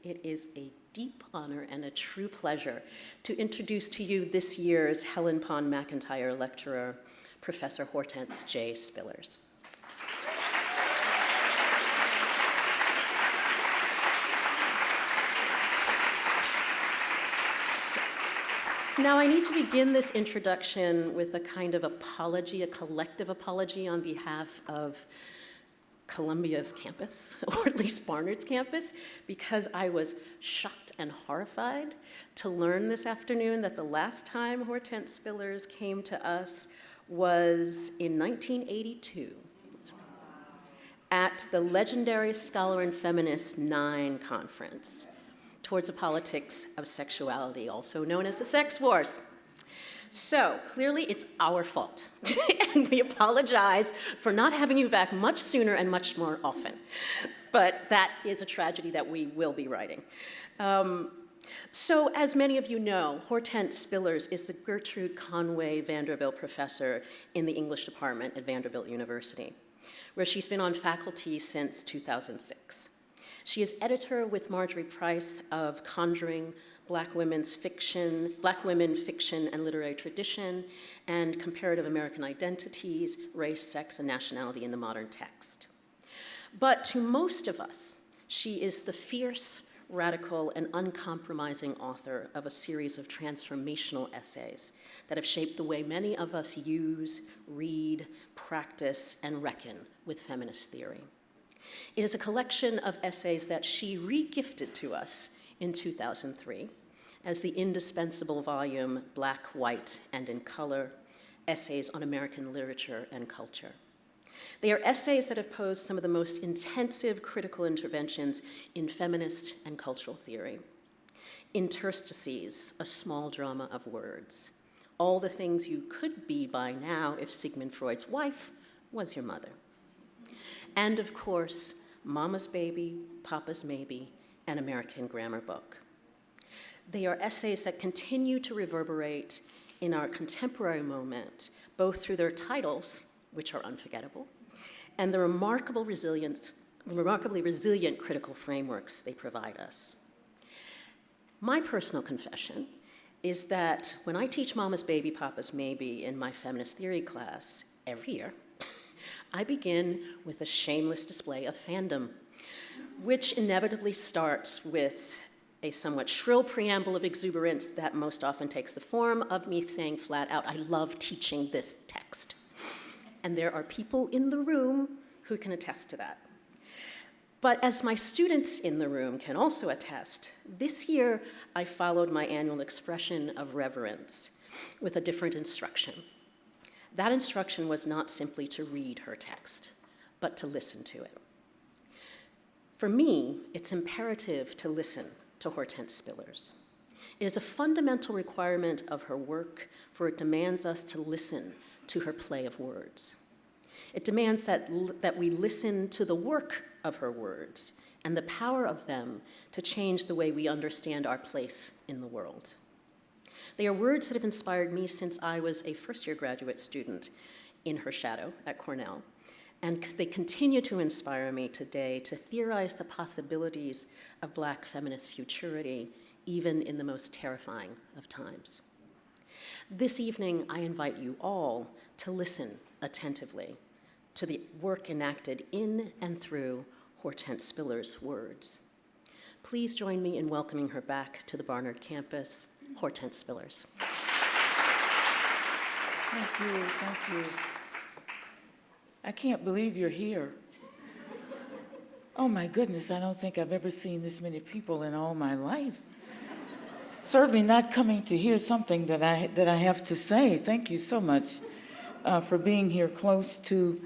it is a deep honor and a true pleasure to introduce to you this year's Helen Pond McIntyre Lecturer, Professor Hortense J. Spillers. Now, I need to begin this introduction with a kind of apology, a collective apology on behalf of Columbia's campus, or at least Barnard's campus, because I was shocked and horrified to learn this afternoon that the last time Hortense Spillers came to us was in 1982 at the legendary Scholar and Feminist 9 conference, Towards a Politics of Sexuality, also known as the Sex Wars. So clearly it's our fault, and we apologize for not having you back much sooner and much more often. But that is a tragedy that we will be righting. So as many of you know, Hortense Spillers is the Gertrude Conway Vanderbilt Professor in the English department at Vanderbilt University, where she's been on faculty since 2006. She is editor with Marjorie Price of Conjuring, Black Women, Fiction, and Literary Tradition, and Comparative American Identities, Race, Sex, and Nationality in the Modern Text. But to most of us, she is the fierce, radical, and uncompromising author of a series of transformational essays that have shaped the way many of us use, read, practice, and reckon with feminist theory. It is a collection of essays that she re-gifted to us in 2003 as the indispensable volume Black, White, and in Color, Essays on American Literature and Culture. They are essays that have posed some of the most intensive critical interventions in feminist and cultural theory. Interstices, a small drama of words. All the things you could be by now if Sigmund Freud's wife was your mother. And of course, Mama's Baby, Papa's Maybe, an American Grammar Book. They are essays that continue to reverberate in our contemporary moment, both through their titles, which are unforgettable, and the remarkably resilient critical frameworks they provide us. My personal confession is that when I teach Mama's Baby, Papa's Maybe in my feminist theory class every year, I begin with a shameless display of fandom, which inevitably starts with a somewhat shrill preamble of exuberance that most often takes the form of me saying flat out, I love teaching this text. And there are people in the room who can attest to that. But as my students in the room can also attest, this year I followed my annual expression of reverence with a different instruction. That instruction was not simply to read her text, but to listen to it. For me, it's imperative to listen to Hortense Spillers. It is a fundamental requirement of her work, for it demands us to listen to her play of words. It demands that we listen to the work of her words and the power of them to change the way we understand our place in the world. They are words that have inspired me since I was a first-year graduate student in her shadow at Cornell, and they continue to inspire me today to theorize the possibilities of Black feminist futurity, even in the most terrifying of times. This evening, I invite you all to listen attentively to the work enacted in and through Hortense Spillers' words. Please join me in welcoming her back to the Barnard campus, Hortense Spillers. Thank you, thank you. I can't believe you're here. Oh my goodness, I don't think I've ever seen this many people in all my life. Certainly not coming to hear something that I have to say. Thank you so much for being here close to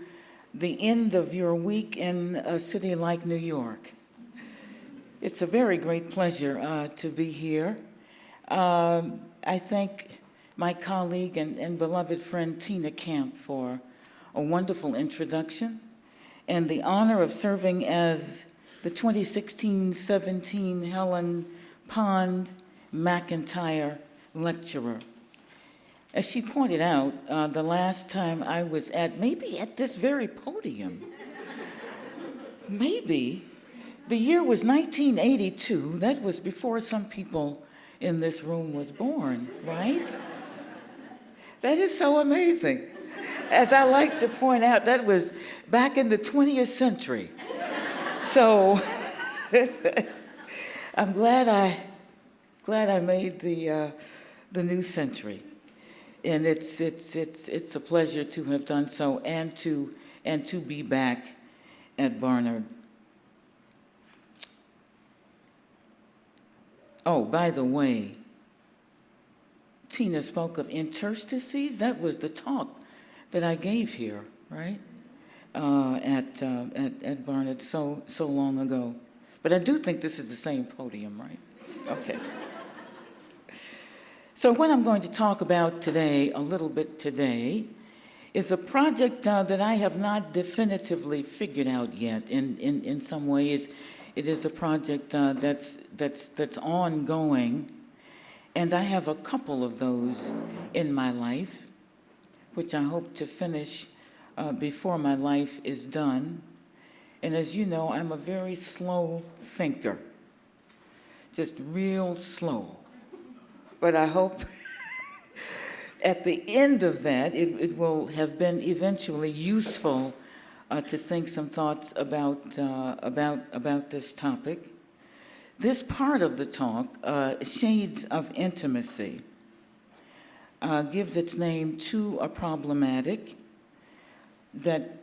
the end of your week in a city like New York. It's a very great pleasure to be here. I thank my colleague and beloved friend Tina Camp for a wonderful introduction and the honor of serving as the 2016-17 Helen Pond McIntyre Lecturer. As she pointed out, the last time I was maybe at this very podium, maybe The year was 1982. That was before some people in this room was born, right? That is so amazing. As I like to point out, that was back in the 20th century. So I'm glad I made the new century, and it's a pleasure to have done so and to be back at Barnard. Oh, by the way, Tina spoke of interstices. That was the talk that I gave here, right? At Barnard so long ago. But I do think this is the same podium, right? Okay. So what I'm going to talk about today, a little bit today, is a project that I have not definitively figured out yet. In some ways, it is a project that's ongoing, and I have a couple of those in my life, which I hope to finish before my life is done. And as you know, I'm a very slow thinker, just real slow. But I hope at the end of that, it will have been eventually useful to think some thoughts about this topic. This part of the talk, Shades of Intimacy, gives its name to a problematic that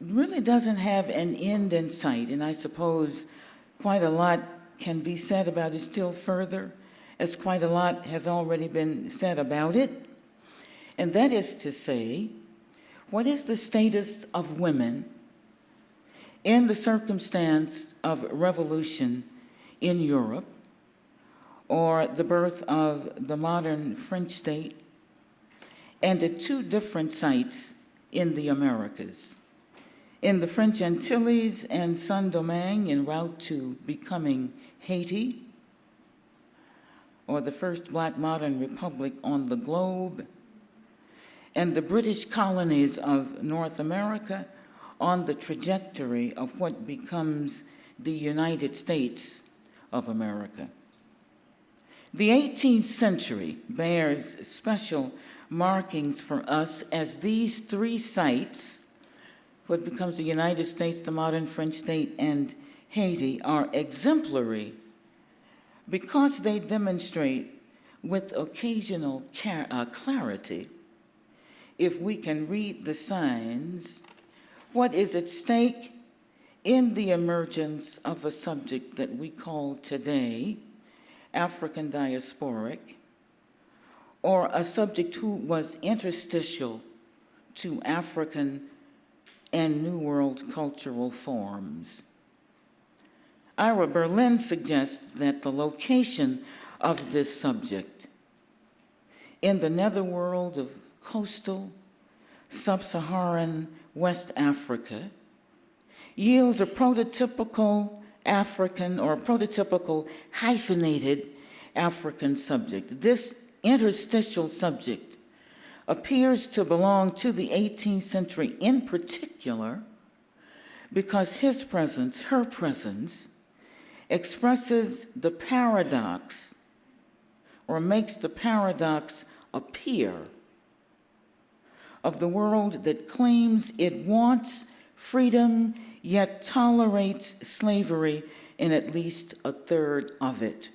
really doesn't have an end in sight, and I suppose quite a lot can be said about it still further, as quite a lot has already been said about it. And that is to say, what is the status of women in the circumstance of revolution in Europe, or the birth of the modern French state, and at two different sites in the Americas, in the French Antilles and Saint-Domingue en route to becoming Haiti, or the first Black modern republic on the globe, and the British colonies of North America on the trajectory of what becomes the United States of America. The 18th century bears special markings for us as these three sites, what becomes the United States, the modern French state, and Haiti, are exemplary because they demonstrate with occasional clarity, if we can read the signs, what is at stake in the emergence of a subject that we call today African diasporic, or a subject who was interstitial to African and New World cultural forms. Ira Berlin suggests that the location of this subject in the netherworld of coastal sub-Saharan West Africa yields a prototypical African or prototypical hyphenated African subject. This interstitial subject appears to belong to the 18th century in particular because his presence, her presence, expresses the paradox or makes the paradox appear of the world that claims it wants freedom yet tolerates slavery in at least a third of it.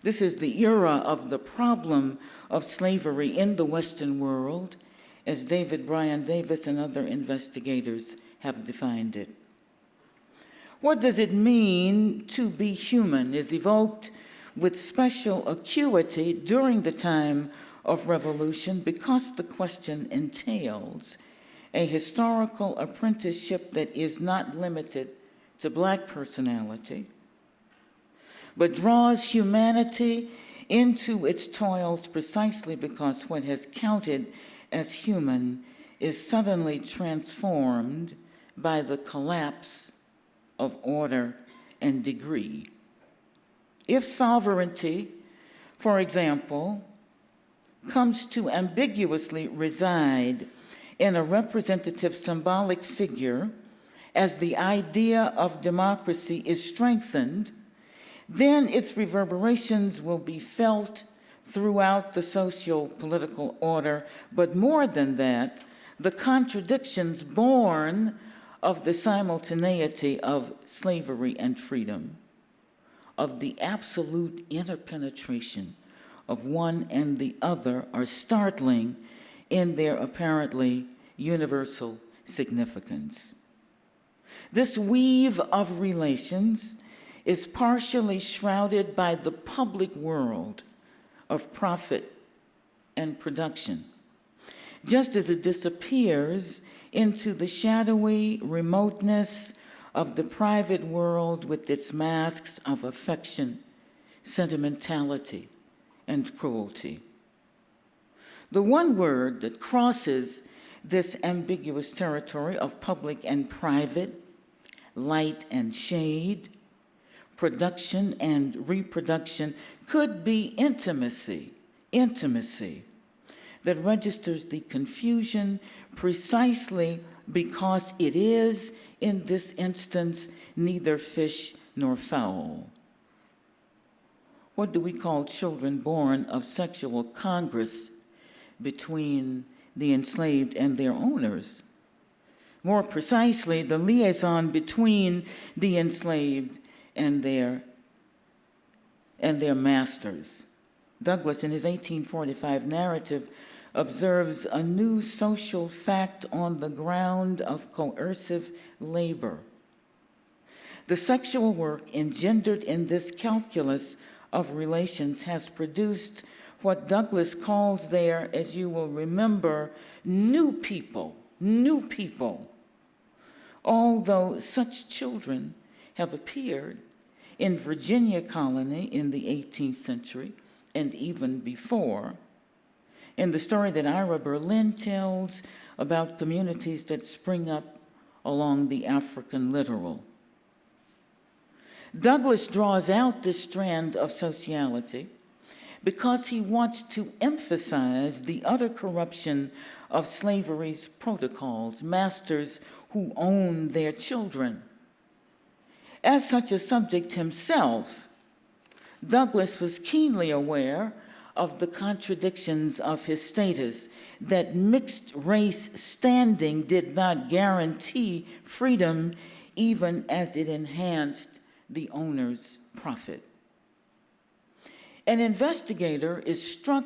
This is the era of the problem of slavery in the Western world, as David Bryan Davis and other investigators have defined it. What does it mean to be human is evoked with special acuity during the time of revolution because the question entails a historical apprenticeship that is not limited to Black personality, but draws humanity into its toils precisely because what has counted as human is suddenly transformed by the collapse of order and degree. If sovereignty, for example, comes to ambiguously reside in a representative symbolic figure as the idea of democracy is strengthened, then its reverberations will be felt throughout the socio-political order, but more than that, the contradictions born of the simultaneity of slavery and freedom, of the absolute interpenetration of one and the other, are startling in their apparently universal significance. This weave of relations is partially shrouded by the public world of profit and production, just as it disappears into the shadowy remoteness of the private world with its masks of affection, sentimentality, and cruelty. The one word that crosses this ambiguous territory of public and private, light and shade, production and reproduction could be intimacy that registers the confusion precisely because it is, in this instance, neither fish nor fowl. What do we call children born of sexual congress between the enslaved and their owners? More precisely, the liaison between the enslaved and their masters. Douglas, in his 1845 narrative, observes a new social fact on the ground of coercive labor. The sexual work engendered in this calculus of relations has produced what Douglas calls there, as you will remember, new people. Although such children have appeared in Virginia colony in the 18th century and even before, in the story that Ira Berlin tells about communities that spring up along the African littoral. Douglas draws out this strand of sociality because he wants to emphasize the utter corruption of slavery's protocols, masters who own their children. As such a subject himself, Douglas was keenly aware of the contradictions of his status, that mixed race standing did not guarantee freedom even as it enhanced the owner's profit. An investigator is struck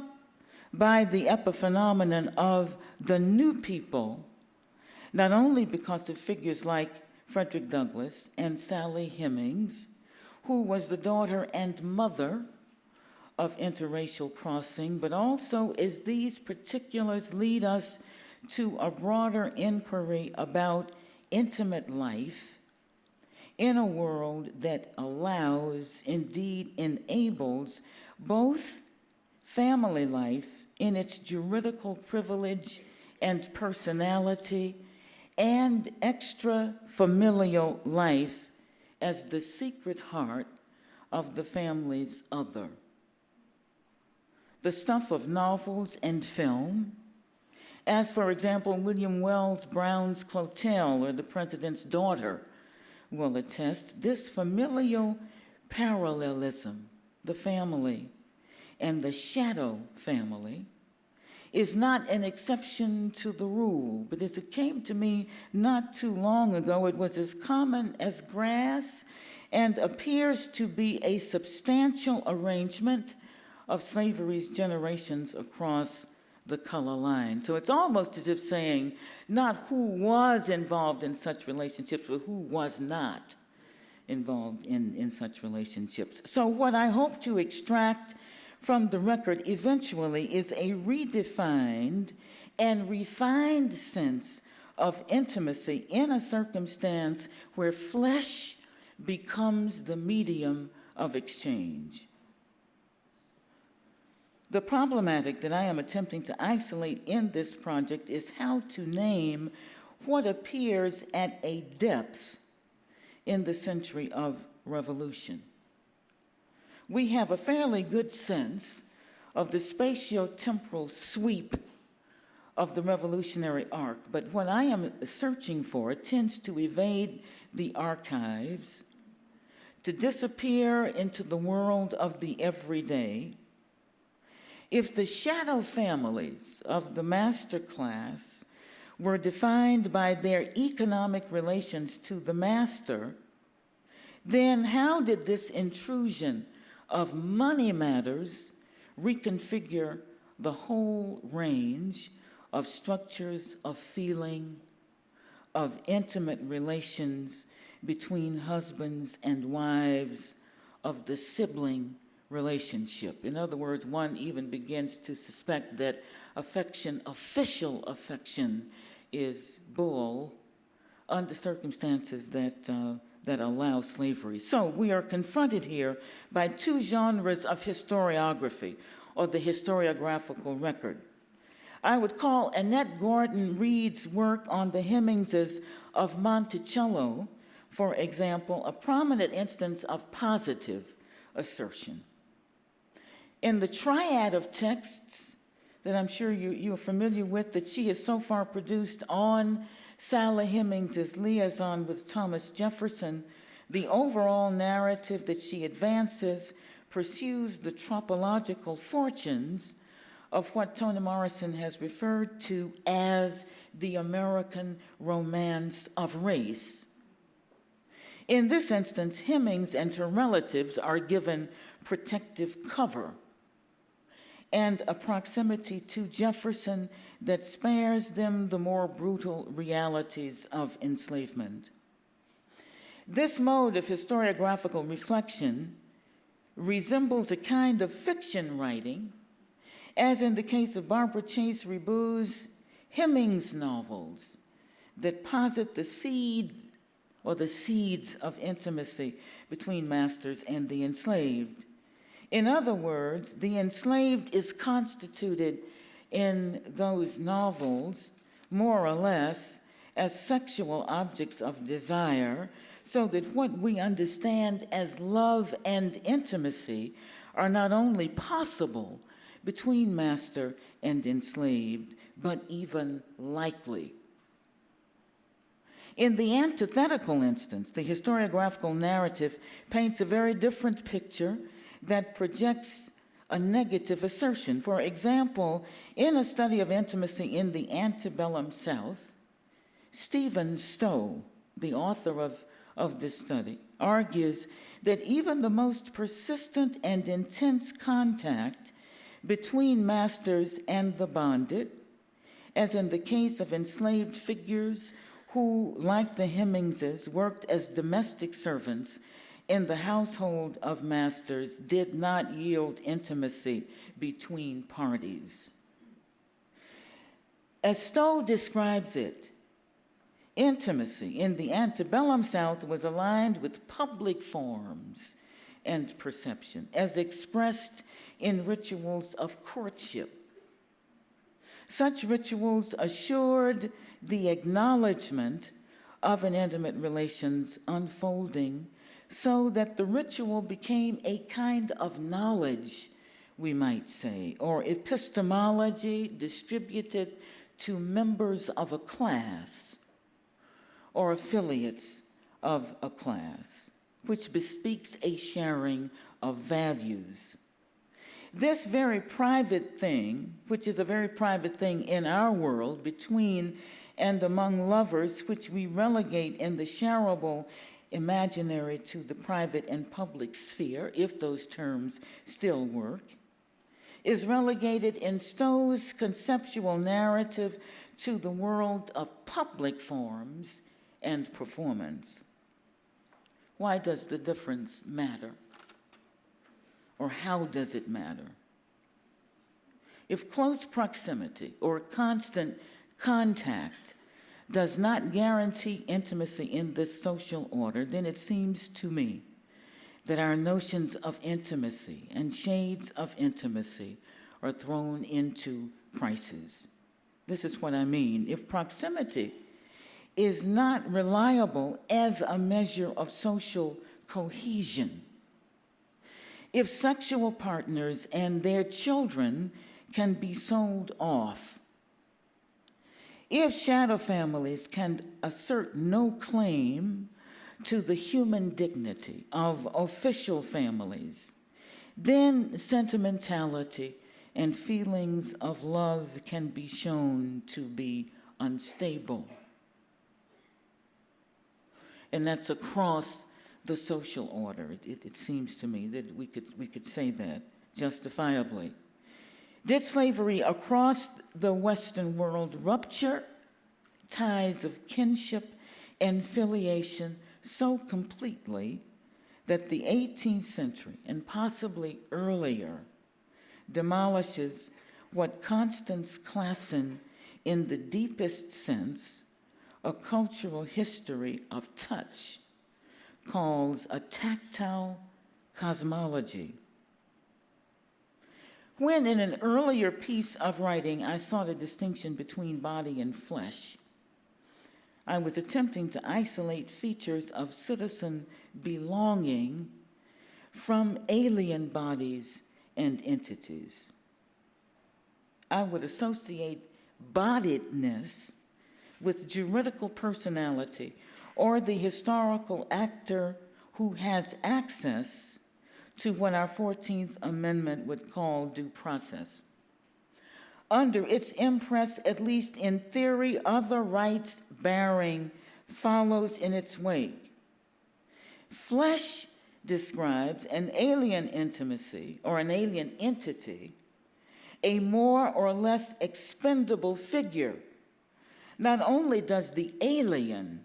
by the epiphenomenon of the new people, not only because of figures like Frederick Douglass and Sally Hemings, who was the daughter and mother of interracial crossing, but also as these particulars lead us to a broader inquiry about intimate life in a world that allows, indeed enables, both family life in its juridical privilege and personality and extra-familial life as the secret heart of the family's other. The stuff of novels and film, as for example, William Wells Brown's Clotel or The President's Daughter will attest, this familial parallelism, the family and the shadow family, is not an exception to the rule, but as it came to me not too long ago, it was as common as grass and appears to be a substantial arrangement of slavery's generations across the color line. So it's almost as if saying not who was involved in such relationships, but who was not involved in such relationships. So what I hope to extract from the record eventually is a redefined and refined sense of intimacy in a circumstance where flesh becomes the medium of exchange. The problematic that I am attempting to isolate in this project is how to name what appears at a depth in the century of revolution. We have a fairly good sense of the spatio-temporal sweep of the revolutionary arc, but what I am searching for tends to evade the archives, to disappear into the world of the everyday. If the shadow families of the master class were defined by their economic relations to the master, then how did this intrusion of money matters reconfigure the whole range of structures of feeling, of intimate relations between husbands and wives, of the sibling relationship? In other words, one even begins to suspect that affection, official affection, is bull under circumstances that allow slavery. So we are confronted here by two genres of historiography, or the historiographical record. I would call Annette Gordon Reed's work on the Hemmingses of Monticello, for example, a prominent instance of positive assertion. In the triad of texts that I'm sure you are familiar with, that she has so far produced on Sally Hemings's liaison with Thomas Jefferson, the overall narrative that she advances pursues the tropological fortunes of what Toni Morrison has referred to as the American romance of race. In this instance, Hemings and her relatives are given protective cover and a proximity to Jefferson that spares them the more brutal realities of enslavement. This mode of historiographical reflection resembles a kind of fiction writing, as in the case of Barbara Chase Riboud's Hemings novels that posit the seed or the seeds of intimacy between masters and the enslaved. In other words, the enslaved is constituted in those novels, more or less, as sexual objects of desire, so that what we understand as love and intimacy are not only possible between master and enslaved, but even likely. In the antithetical instance, the historiographical narrative paints a very different picture that projects a negative assertion. For example, in a study of intimacy in the antebellum South, Stephen Stowe, the author of this study, argues that even the most persistent and intense contact between masters and the bonded, as in the case of enslaved figures who, like the Hemingses, worked as domestic servants in the household of masters, did not yield intimacy between parties. As Stowe describes it, intimacy in the antebellum South was aligned with public forms and perception, as expressed in rituals of courtship. Such rituals assured the acknowledgement of an intimate relations unfolding, so that the ritual became a kind of knowledge, we might say, or epistemology distributed to members of a class or affiliates of a class, which bespeaks a sharing of values. This very private thing, which is a very private thing in our world between and among lovers, which we relegate in the shareable imaginary to the private and public sphere, if those terms still work, is relegated in Stowe's conceptual narrative to the world of public forms and performance. Why does the difference matter? Or how does it matter? If close proximity or constant contact does not guarantee intimacy in this social order, then it seems to me that our notions of intimacy and shades of intimacy are thrown into crisis. This is what I mean. If proximity is not reliable as a measure of social cohesion, if sexual partners and their children can be sold off If shadow families can assert no claim to the human dignity of official families, then sentimentality and feelings of love can be shown to be unstable. And that's across the social order. It seems to me that we could say that justifiably. Did slavery across the Western world rupture ties of kinship and filiation so completely that the 18th century, and possibly earlier, demolishes what Constance Classen, in the deepest sense, a cultural history of touch, calls a tactile cosmology? When in an earlier piece of writing I saw the distinction between body and flesh, I was attempting to isolate features of citizen belonging from alien bodies and entities. I would associate bodiedness with juridical personality or the historical actor who has access to what our 14th Amendment would call due process. Under its impress, at least in theory, other rights bearing follows in its wake. Flesh describes an alien intimacy or an alien entity, a more or less expendable figure. Not only does the alien,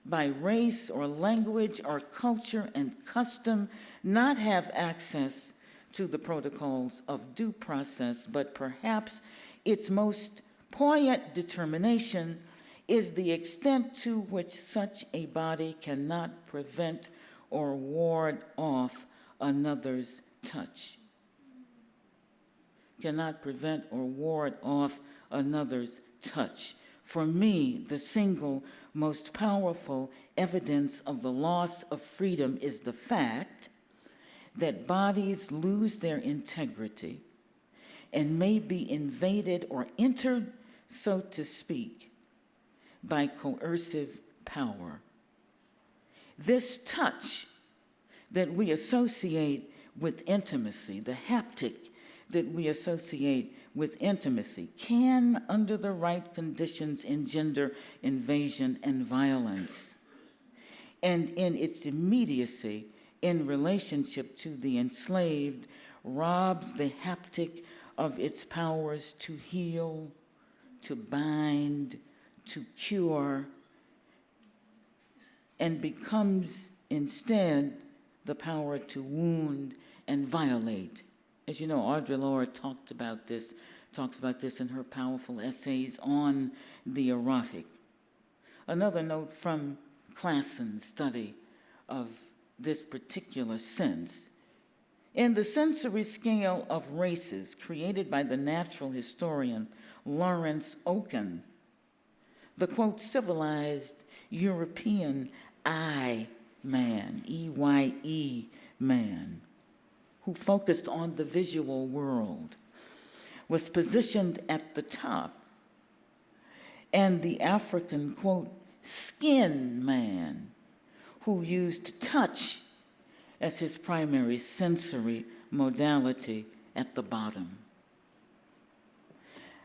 by race or language or culture and custom, not have access to the protocols of due process, but perhaps its most poignant determination is the extent to which such a body cannot prevent or ward off another's touch. Cannot prevent or ward off another's touch. For me, the single most powerful evidence of the loss of freedom is the fact that bodies lose their integrity and may be invaded or entered, so to speak, by coercive power. This touch that we associate with intimacy, the haptic that we associate with intimacy, can, under the right conditions, engender invasion and violence. And in its immediacy, in relationship to the enslaved, robs the haptic of its powers to heal, to bind, to cure, and becomes instead the power to wound and violate. As you know, Audre Lorde talks about this in her powerful essays on the erotic. Another note from Klassen's study of this particular sense. In the sensory scale of races created by the natural historian Lawrence Oken, the, quote, civilized European I man, E-Y-E man, who focused on the visual world, was positioned at the top, and the African, quote, skin man, who used touch as his primary sensory modality, at the bottom.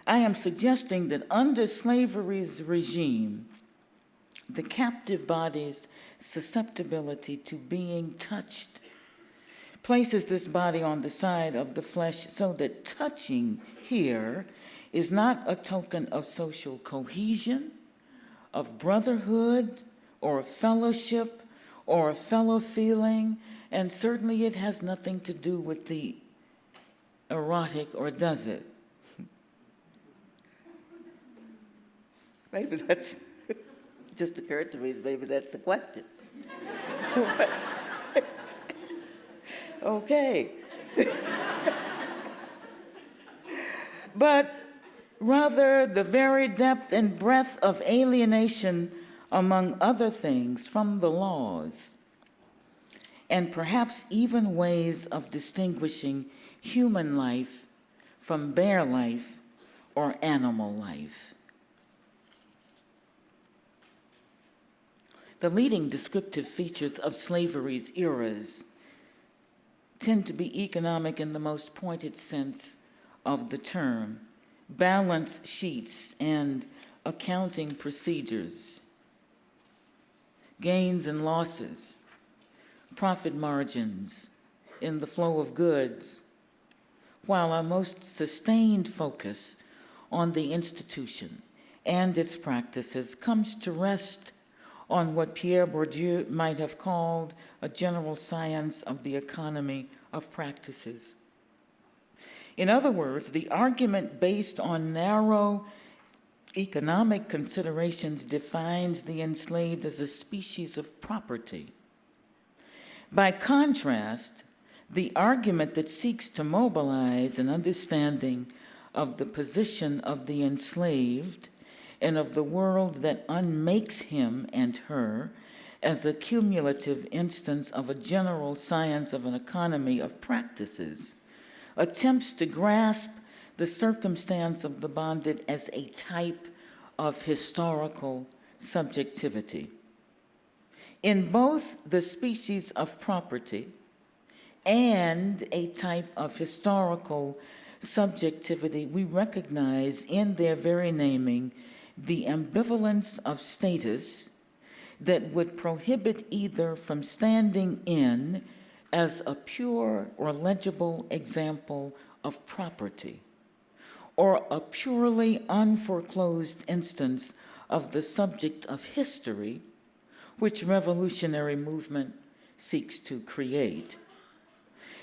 I am suggesting that under slavery's regime, the captive body's susceptibility to being touched places this body on the side of the flesh so that touching here is not a token of social cohesion, of brotherhood, or fellowship, or a fellow feeling, and certainly it has nothing to do with the erotic, or does it? Maybe that's, just occurred to me, maybe that's the question. Okay. But rather the very depth and breadth of alienation, among other things, from the laws, and perhaps even ways of distinguishing human life from bare life or animal life. The leading descriptive features of slavery's eras tend to be economic in the most pointed sense of the term: balance sheets and accounting procedures, gains and losses, profit margins in the flow of goods, while our most sustained focus on the institution and its practices comes to rest on what Pierre Bourdieu might have called a general science of the economy of practices. In other words, the argument based on narrow economic considerations defines the enslaved as a species of property. By contrast, the argument that seeks to mobilize an understanding of the position of the enslaved and of the world that unmakes him and her as a cumulative instance of a general science of an economy of practices attempts to grasp the circumstance of the bonded as a type of historical subjectivity. In both the species of property and a type of historical subjectivity, we recognize in their very naming the ambivalence of status that would prohibit either from standing in as a pure or legible example of property, or a purely unforeclosed instance of the subject of history which revolutionary movement seeks to create.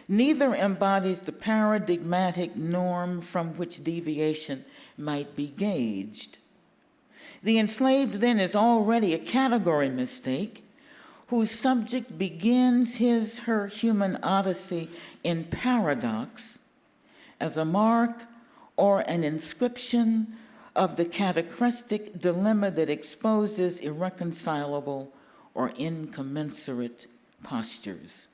Neither embodies the paradigmatic norm from which deviation might be gauged. The enslaved, then, is already a category mistake whose subject begins her human odyssey in paradox as a mark or an inscription of the catachrestic dilemma that exposes irreconcilable or incommensurate postures.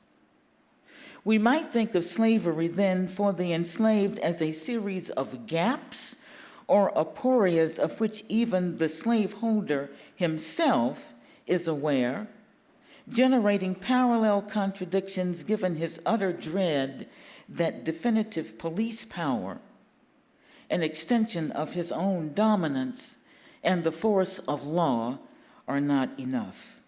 We might think of slavery, then, for the enslaved as a series of gaps or aporias of which even the slaveholder himself is aware, generating parallel contradictions given his utter dread that definitive police power, an extension of his own dominance, and the force of law are not enough.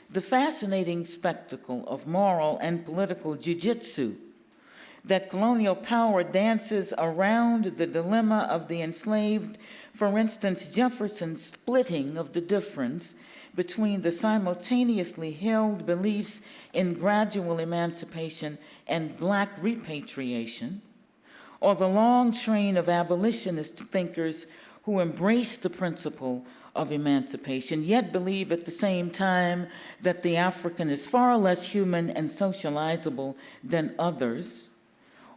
The fascinating spectacle of moral and political jiu-jitsu that colonial power dances around the dilemma of the enslaved, for instance, Jefferson's splitting of the difference between the simultaneously held beliefs in gradual emancipation and Black repatriation, or the long train of abolitionist thinkers who embrace the principle of emancipation, yet believe at the same time that the African is far less human and socializable than others,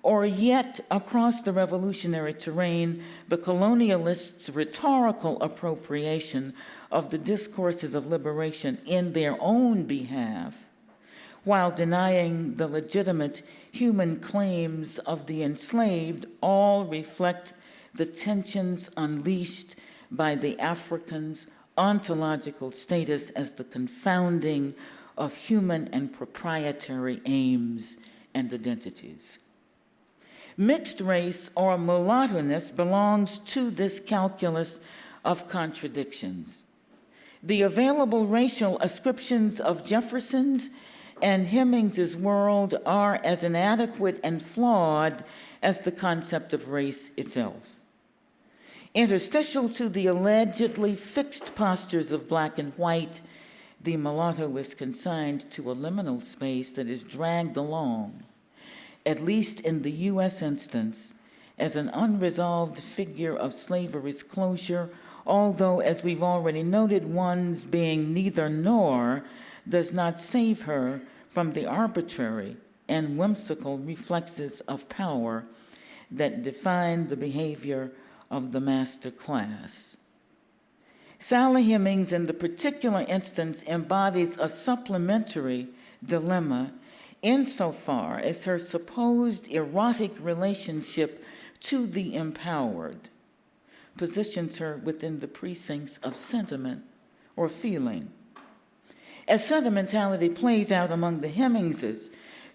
or yet, across the revolutionary terrain, the colonialists' rhetorical appropriation of the discourses of liberation in their own behalf, while denying the legitimate human claims of the enslaved, all reflect the tensions unleashed by the African's ontological status as the confounding of human and proprietary aims and identities. Mixed race or mulattoness belongs to this calculus of contradictions. The available racial ascriptions of Jefferson's and Hemings's world are as inadequate and flawed as the concept of race itself. Interstitial to the allegedly fixed postures of Black and white, the mulatto is consigned to a liminal space that is dragged along, at least in the U.S. instance, as an unresolved figure of slavery's closure, although, as we've already noted, one's being neither nor does not save her from the arbitrary and whimsical reflexes of power that define the behavior of the master class. Sally Hemings, in the particular instance, embodies a supplementary dilemma insofar as her supposed erotic relationship to the empowered positions her within the precincts of sentiment or feeling, as sentimentality plays out among the Hemmingses,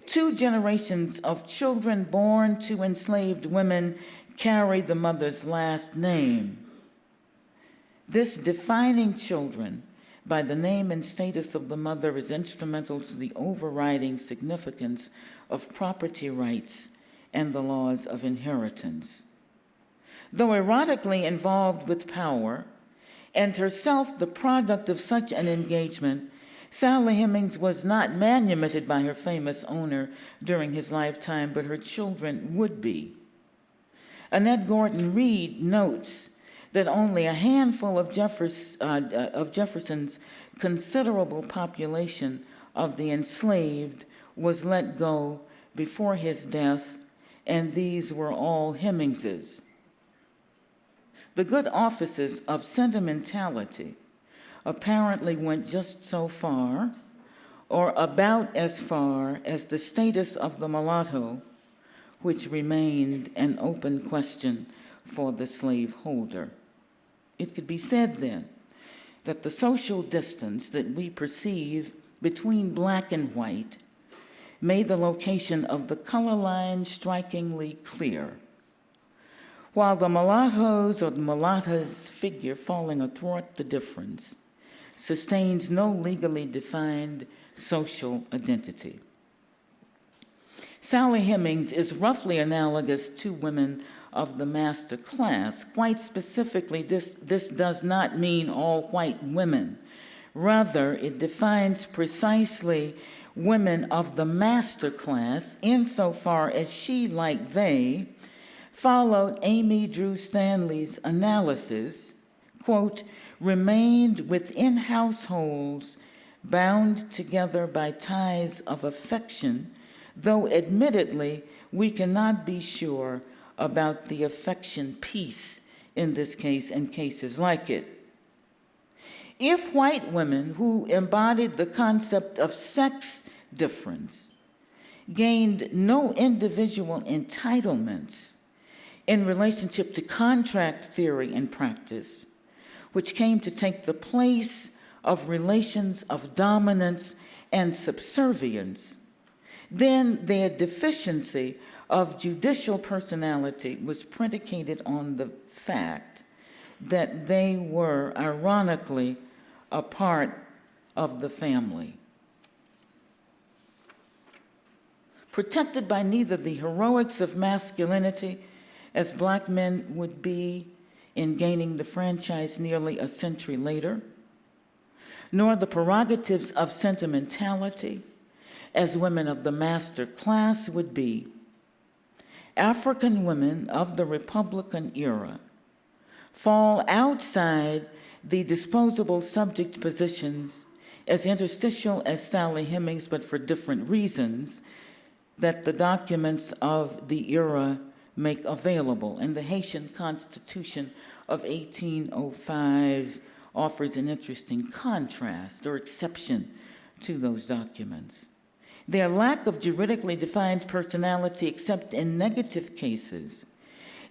2 generations of children born to enslaved women carry the mother's last name. This defining children by the name and status of the mother is instrumental to the overriding significance of property rights and the laws of inheritance. Though erotically involved with power, and herself the product of such an engagement, Sally Hemings was not manumitted by her famous owner during his lifetime, but her children would be. Annette Gordon Reed notes that only a handful of Jefferson's considerable population of the enslaved was let go before his death, and these were all Hemmingses. The good offices of sentimentality apparently went just so far, or about as far, as the status of the mulatto, which remained an open question for the slaveholder. It could be said then that the social distance that we perceive between black and white made the location of the color line strikingly clear, while the mulatto's or the mulatta's figure falling athwart the difference sustains no legally defined social identity. Sally Hemings is roughly analogous to women of the master class. Quite specifically, this does not mean all white women. Rather, it defines precisely women of the master class insofar as she, like they, followed Amy Drew Stanley's analysis, quote, remained within households bound together by ties of affection, though admittedly we cannot be sure about the affection piece in this case and cases like it. If white women who embodied the concept of sex difference gained no individual entitlements in relationship to contract theory and practice, which came to take the place of relations of dominance and subservience, then their deficiency of judicial personality was predicated on the fact that they were, ironically, a part of the family. Protected by neither the heroics of masculinity, as black men would be in gaining the franchise nearly a century later, nor the prerogatives of sentimentality, as women of the master class would be, African women of the Republican era fall outside the disposable subject positions as interstitial as Sally Hemings, but for different reasons, that the documents of the era make available. And the Haitian Constitution of 1805 offers an interesting contrast or exception to those documents. Their lack of juridically defined personality, except in negative cases,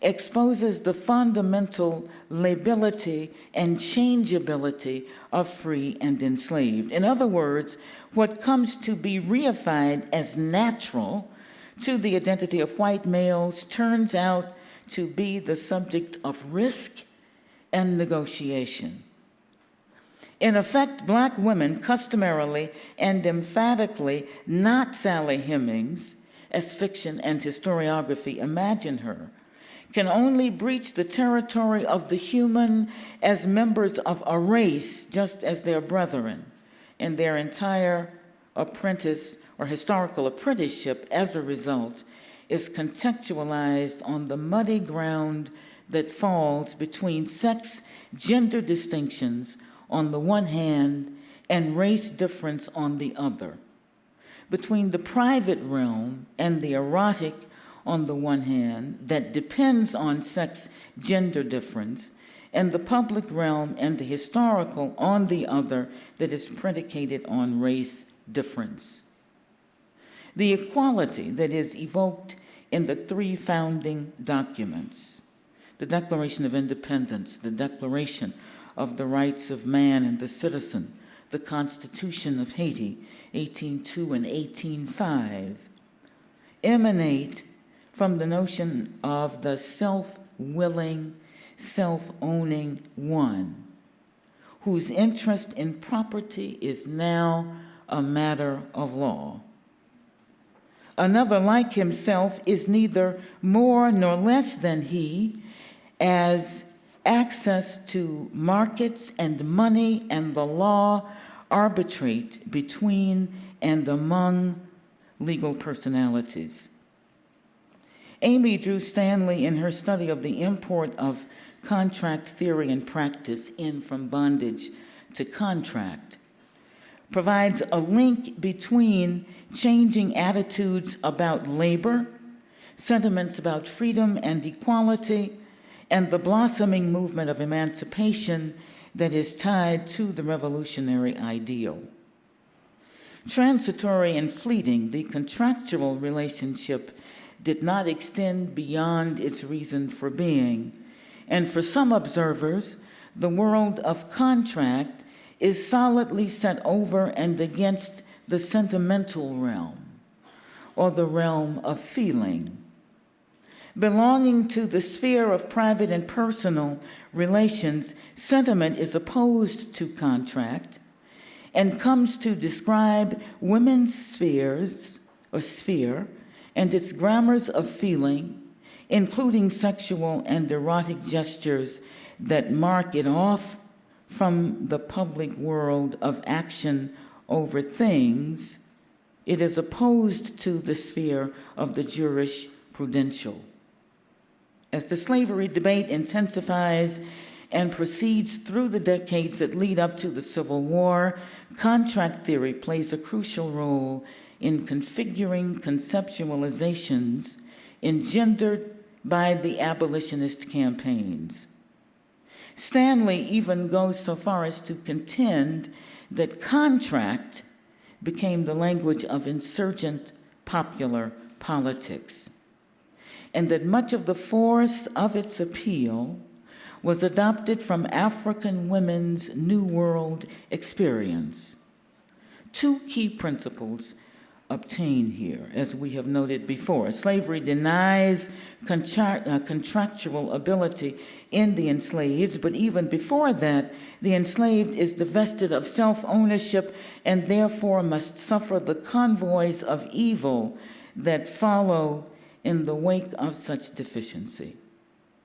exposes the fundamental lability and changeability of free and enslaved. In other words, what comes to be reified as natural to the identity of white males turns out to be the subject of risk and negotiation. In effect, black women customarily and emphatically, not Sally Hemings, as fiction and historiography imagine her, can only breach the territory of the human as members of a race, just as their brethren, and their entire apprentice or historical apprenticeship, as a result, is contextualized on the muddy ground that falls between sex, gender distinctions on the one hand and race difference on the other, between the private realm and the erotic on the one hand that depends on sex, gender difference, and the public realm and the historical on the other that is predicated on race difference. The equality that is evoked in the three founding documents, the Declaration of Independence, the Declaration of the Rights of Man and the Citizen, the Constitution of Haiti, 1802 and 1805, emanate from the notion of the self-willing, self-owning one, whose interest in property is now a matter of law. Another like himself is neither more nor less than he, as access to markets and money and the law arbitrate between and among legal personalities. Amy Drew Stanley, in her study of the import of contract theory and practice in From Bondage to Contract, provides a link between changing attitudes about labor, sentiments about freedom and equality, and the blossoming movement of emancipation that is tied to the revolutionary ideal. Transitory and fleeting, the contractual relationship did not extend beyond its reason for being, and for some observers, the world of contract is solidly set over and against the sentimental realm, or the realm of feeling. Belonging to the sphere of private and personal relations, sentiment is opposed to contract and comes to describe women's spheres, or sphere, and its grammars of feeling, including sexual and erotic gestures that mark it off from the public world of action over things. It is opposed to the sphere of the jurisprudential. As the slavery debate intensifies and proceeds through the decades that lead up to the Civil War, contract theory plays a crucial role in configuring conceptualizations engendered by the abolitionist campaigns. Stanley even goes so far as to contend that contract became the language of insurgent popular politics, and that much of the force of its appeal was adopted from African women's New World experience. Two key principles obtain here, as we have noted before. Slavery denies contractual ability in the enslaved, but even before that, the enslaved is divested of self-ownership and therefore must suffer the convoys of evil that follow in the wake of such deficiency.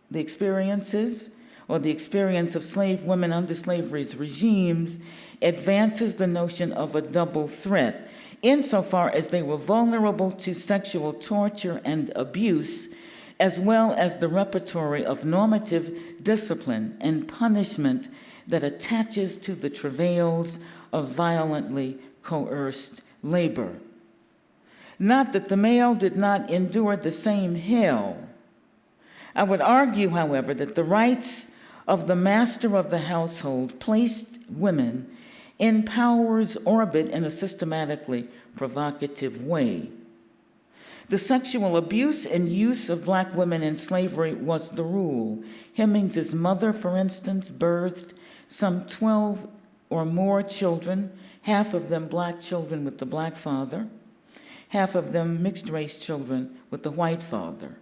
The experiences, or the experience of slave women under slavery's regimes, advances the notion of a double threat, insofar as they were vulnerable to sexual torture and abuse, as well as the repertory of normative discipline and punishment that attaches to the travails of violently coerced labor. Not that the male did not endure the same hell. I would argue, however, that the rights of the master of the household placed women in power's orbit in a systematically provocative way. The sexual abuse and use of black women in slavery was the rule. Hemmings's mother, for instance, birthed some 12 or more children, half of them black children with the black father, half of them mixed-race children with the white father.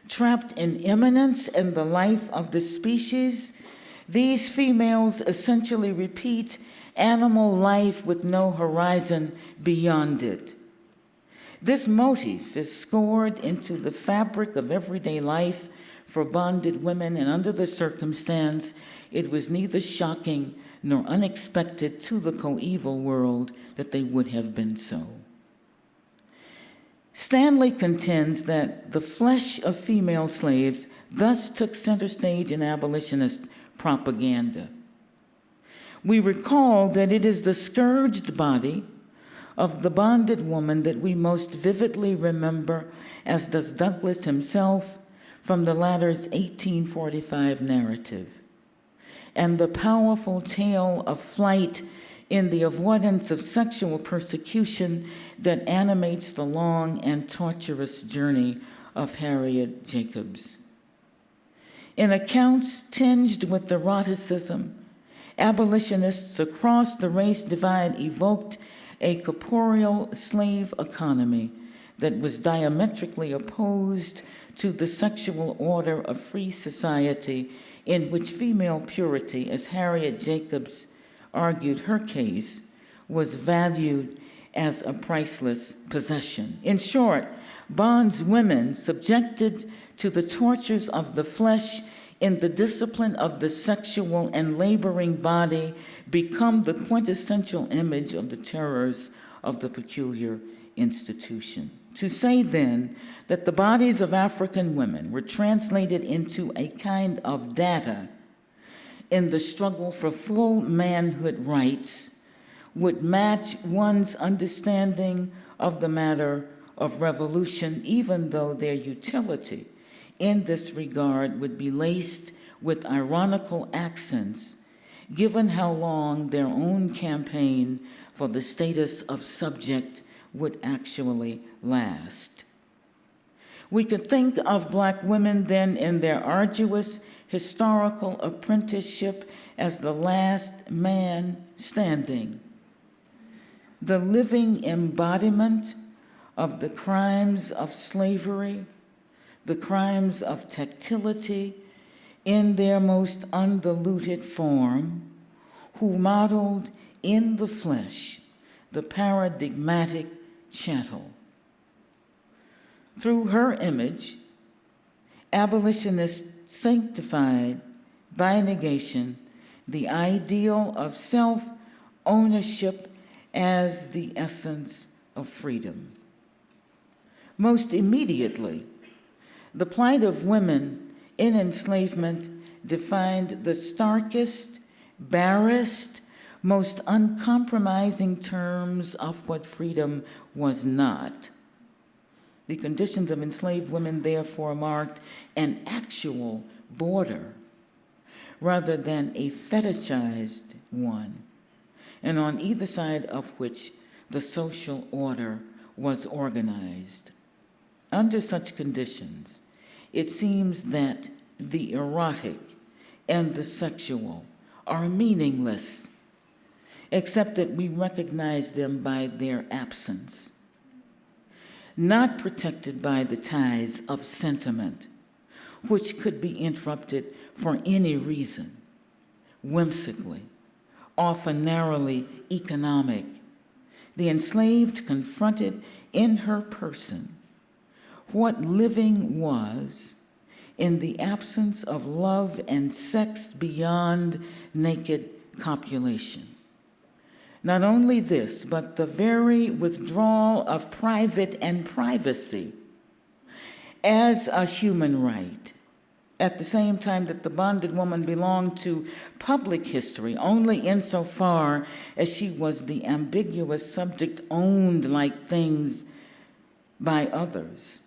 Trapped in immanence and the life of the species, these females essentially repeat animal life with no horizon beyond it. This motif is scored into the fabric of everyday life for bonded women, and under the circumstance, it was neither shocking nor unexpected to the coeval world that they would have been so. Stanley contends that the flesh of female slaves thus took center stage in abolitionist propaganda. We recall that it is the scourged body of the bonded woman that we most vividly remember, as does Douglass himself, from the latter's 1845 narrative, and the powerful tale of flight in the avoidance of sexual persecution that animates the long and torturous journey of Harriet Jacobs. In accounts tinged with eroticism Abolitionists across the race divide evoked a corporeal slave economy that was diametrically opposed to the sexual order of free society in which female purity, as Harriet Jacobs argued her case, was valued as a priceless possession. In short, bondswomen subjected to the tortures of the flesh in the discipline of the sexual and laboring body become the quintessential image of the terrors of the peculiar institution. To say then that the bodies of African women were translated into a kind of data in the struggle for full manhood rights would match one's understanding of the matter of revolution, even though their utility in this regard would be laced with ironical accents, given how long their own campaign for the status of subject would actually last. We could think of Black women then in their arduous historical apprenticeship as the last man standing, the living embodiment of the crimes of slavery, the crimes of tectility in their most undiluted form, who modeled in the flesh the paradigmatic chattel. Through her image, abolitionists sanctified by negation the ideal of self-ownership as the essence of freedom. Most immediately, the plight of women in enslavement defined the starkest, barest, most uncompromising terms of what freedom was not. The conditions of enslaved women therefore marked an actual border rather than a fetishized one, and on either side of which the social order was organized. Under such conditions, it seems that the erotic and the sexual are meaningless, except that we recognize them by their absence, not protected by the ties of sentiment, which could be interrupted for any reason, whimsically, often narrowly economic. The enslaved confronted in her person what living was in the absence of love and sex beyond naked copulation. Not only this, but the very withdrawal of private and privacy as a human right, at the same time that the bonded woman belonged to public history only insofar as she was the ambiguous subject owned like things by others.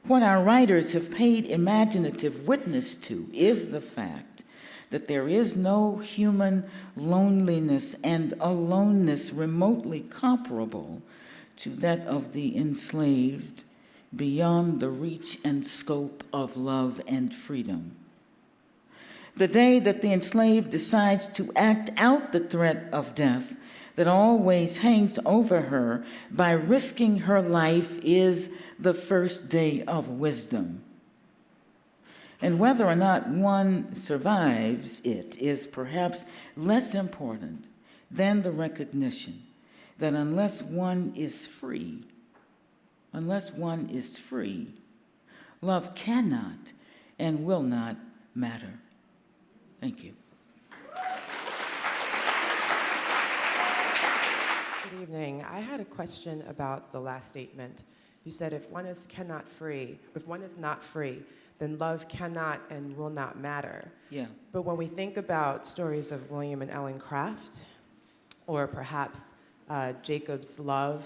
What our writers have paid imaginative witness to is the fact that there is no human loneliness and aloneness remotely comparable to that of the enslaved beyond the reach and scope of love and freedom. The day that the enslaved decides to act out the threat of death that always hangs over her by risking her life is the first day of wisdom. And whether or not one survives it is perhaps less important than the recognition that unless one is free, love cannot and will not matter. Thank you. Good evening. I had a question about the last statement. You said if one is not free, then love cannot and will not matter. Yeah. But when we think about stories of William and Ellen Craft, or perhaps Jacob's love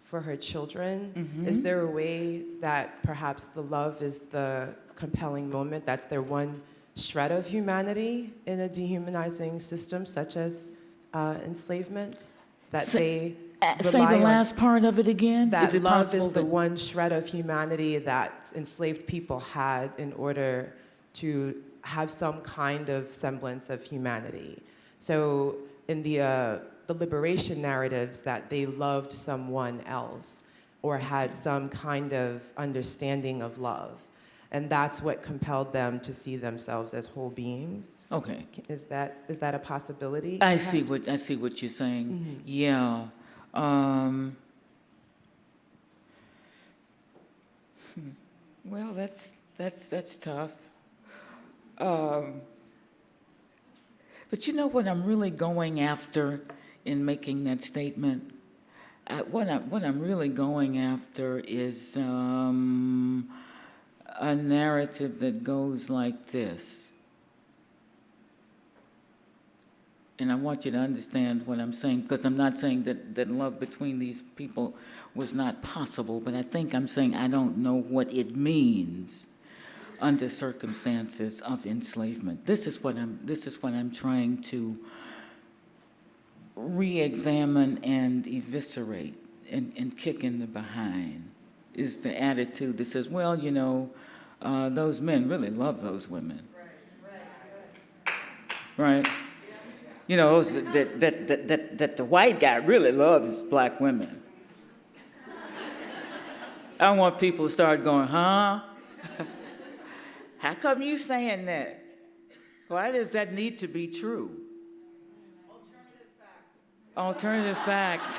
for her children, is there a way that perhaps the love is the compelling moment, that's their one shred of humanity in a dehumanizing system such as enslavement? That say the last part of it again. That is it love is that the one shred of humanity that enslaved people had in order to have some kind of semblance of humanity. So in the liberation narratives, that they loved someone else or had some kind of understanding of love. And that's what compelled them to see themselves as whole beings. Okay. Is that a possibility? I perhaps? see what you're saying. Mm-hmm. Yeah. Well, that's tough. But you know what I'm really going after in making that statement? What I'm really going after is a narrative that goes like this. And I want you to understand what I'm saying, because I'm not saying that love between these people was not possible, but I think I'm saying I don't know what it means under circumstances of enslavement. This is what I'm trying to re-examine and eviscerate and kick in the behind, is the attitude that says, well, you know, those men really love those women. Right? You know, that the white guy really loves black women. I want people to start going, huh? How come you saying that? Why does that need to be true? Alternative facts.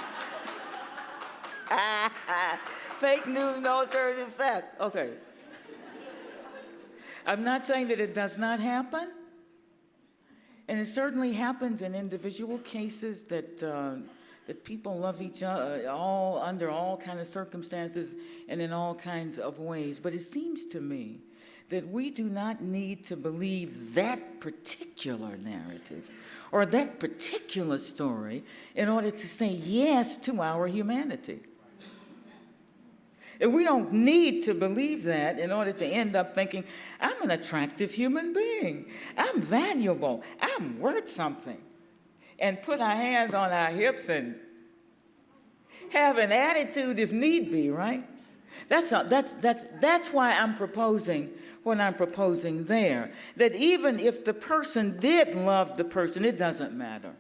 Fake news and alternative facts. Okay. I'm not saying that it does not happen. And it certainly happens in individual cases that people love each other under all kinds of circumstances and in all kinds of ways. But it seems to me that we do not need to believe that particular narrative or that particular story in order to say yes to our humanity. And we don't need to believe that in order to end up thinking, I'm an attractive human being. I'm valuable. I'm worth something. And put our hands on our hips and have an attitude if need be, right? That's why I'm proposing what I'm proposing there. That even if the person did love the person, it doesn't matter.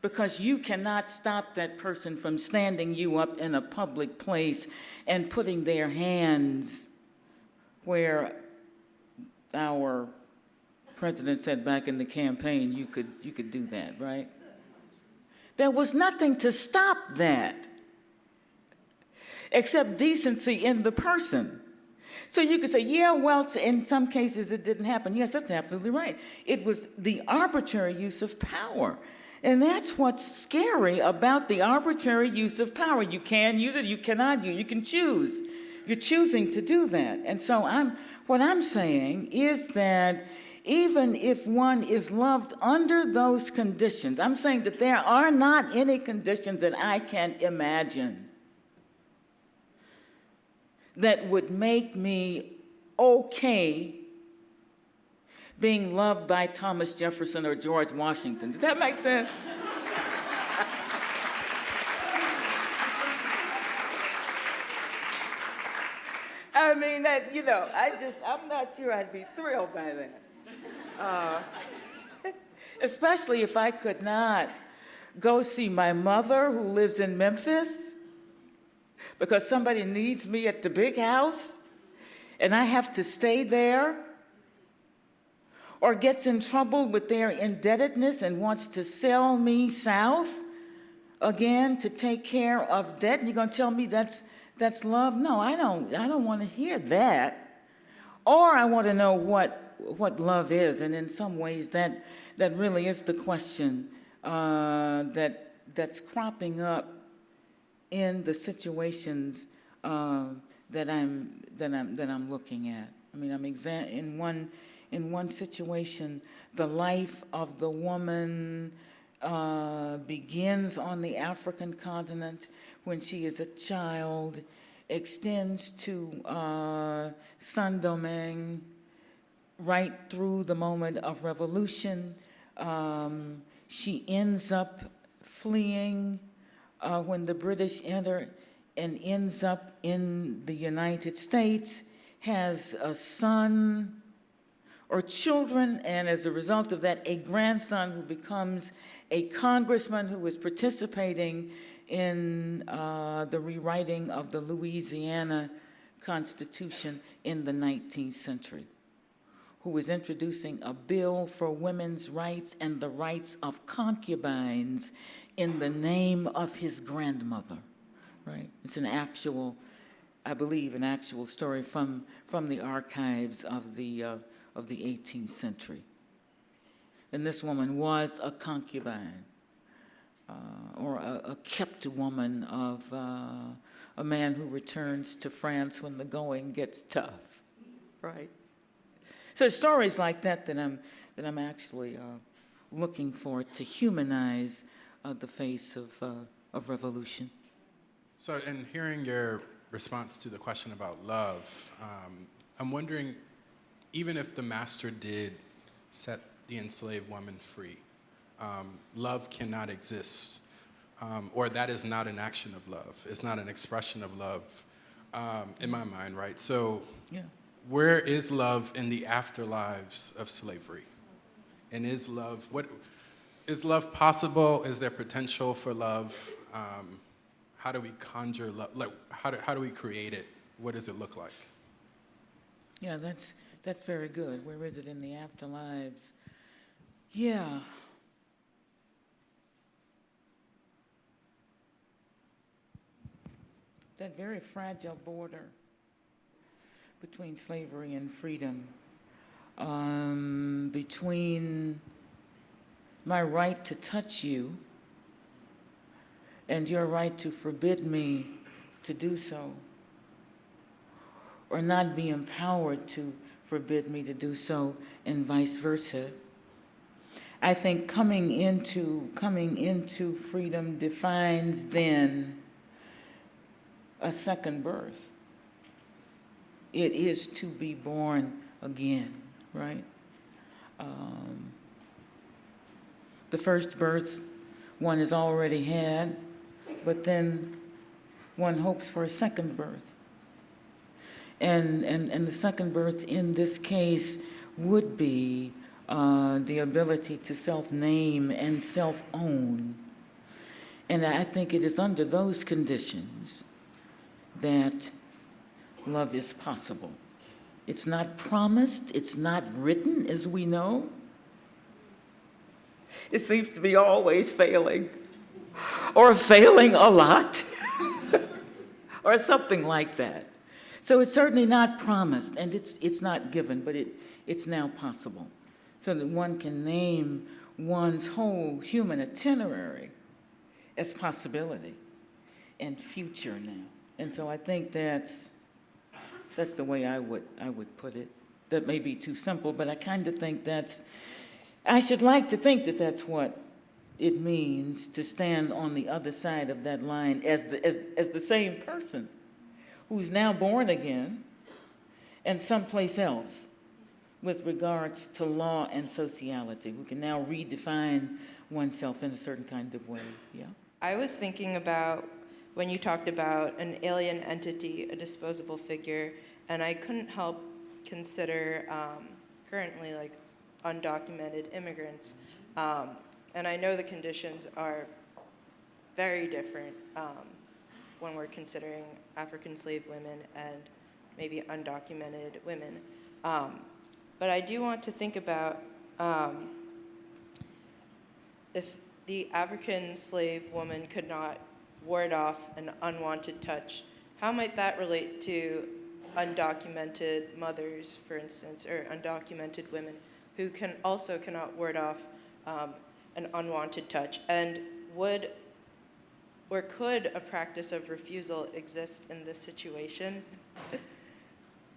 Because you cannot stop that person from standing you up in a public place and putting their hands where our president said back in the campaign, you could do that, right? There was nothing to stop that except decency in the person. So you could say, yeah, well, in some cases it didn't happen. Yes, that's absolutely right. It was the arbitrary use of power. And that's what's scary about the arbitrary use of power. You can use it, you cannot use it, you can choose. You're choosing to do that. And so what I'm saying is that even if one is loved under those conditions, I'm saying that there are not any conditions that I can imagine that would make me okay being loved by Thomas Jefferson or George Washington. Does that make sense? I mean, that, you know, I'm not sure I'd be thrilled by that. Especially if I could not go see my mother who lives in Memphis because somebody needs me at the big house and I have to stay there, or gets in trouble with their indebtedness and wants to sell me south again to take care of debt. And you're going to tell me that's love? No, I don't want to hear that. Or I want to know what love is. And in some ways that really is the question that's cropping up in the situations that I'm looking at. I mean, in one situation, the life of the woman begins on the African continent when she is a child, extends to Saint-Domingue, right through the moment of revolution. She ends up fleeing when the British enter and ends up in the United States, has a son or children, and as a result of that, a grandson who becomes a congressman who is participating in the rewriting of the Louisiana Constitution in the 19th century, who is introducing a bill for women's rights and the rights of concubines in the name of his grandmother, right? It's an actual, I believe, an actual story from the archives of the 18th century. And this woman was a concubine, or a kept woman of a man who returns to France when the going gets tough, right? So stories like that that I'm actually looking for to humanize the face of revolution. So in hearing your response to the question about love, I'm wondering, even if the master did set the enslaved woman free, love cannot exist, or that is not an action of love. It's not an expression of love in my mind, right? So Yeah. where is love in the afterlives of slavery? And is love possible? Is there potential for love? How do we conjure love? Like, how do we create it? What does it look like? Yeah, that's very good. Where is it in the afterlives? Yeah. That very fragile border between slavery and freedom, between my right to touch you and your right to forbid me to do so, or not be empowered to forbid me to do so, and vice versa. I think coming into freedom defines then a second birth. It is to be born again, right? The first birth one has already had, but then one hopes for a second birth. And the second birth in this case would be the ability to self-name and self-own. And I think it is under those conditions that love is possible. It's not promised, it's not written, as we know. It seems to be always failing, or failing a lot, or something like that. So it's certainly not promised, and it's not given, but it's now possible, so that one can name one's whole human itinerary as possibility and future now. And so I think that's the way I would put it. That may be too simple, but I kind of think I should like to think that that's what it means to stand on the other side of that line as the same person who's now born again and someplace else with regards to law and sociality. We can now redefine oneself in a certain kind of way, yeah? I was thinking about when you talked about an alien entity, a disposable figure, and I couldn't help consider currently like undocumented immigrants. And I know the conditions are very different when we're considering African slave women and maybe undocumented women. But I do want to think about if the African slave woman could not ward off an unwanted touch, how might that relate to undocumented mothers, for instance, or undocumented women who cannot ward off an unwanted touch? And could a practice of refusal exist in this situation?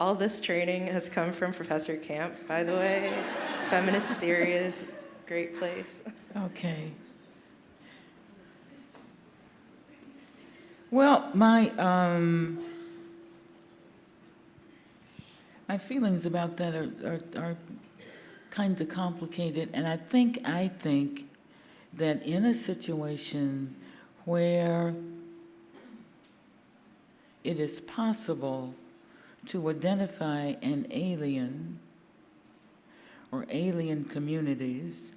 All this training has come from Professor Camp, by the way. Feminist theory is a great place. Okay. Well, my feelings about that are kind of complicated, and I think that in a situation where it is possible to identify an alien or alien communities,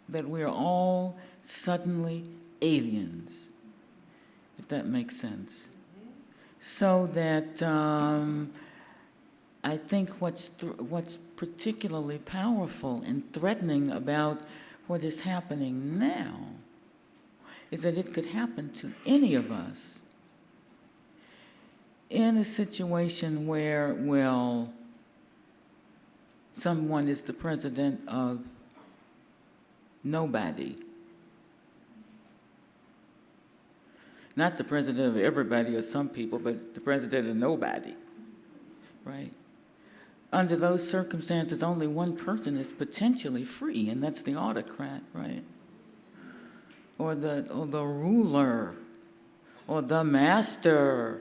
that we're all suddenly aliens, if that makes sense. So that I think what's particularly powerful and threatening about what is happening now is that it could happen to any of us in a situation where, well, someone is the president of nobody. Not the president of everybody or some people, but the president of nobody, right? Under those circumstances, only one person is potentially free, and that's the autocrat, right? Or the ruler, or the master.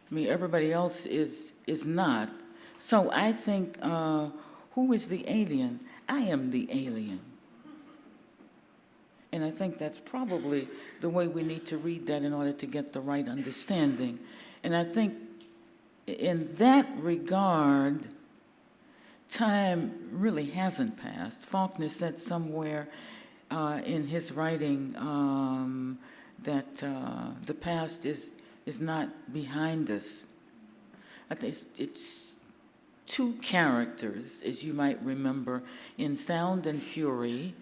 I mean, everybody else is not. So I think, who is the alien? I am the alien. And I think that's probably the way we need to read that in order to get the right understanding. And I think in that regard, time really hasn't passed. Faulkner said somewhere in his writing that the past is not behind us. I think it's two characters, as you might remember, in Sound and Fury,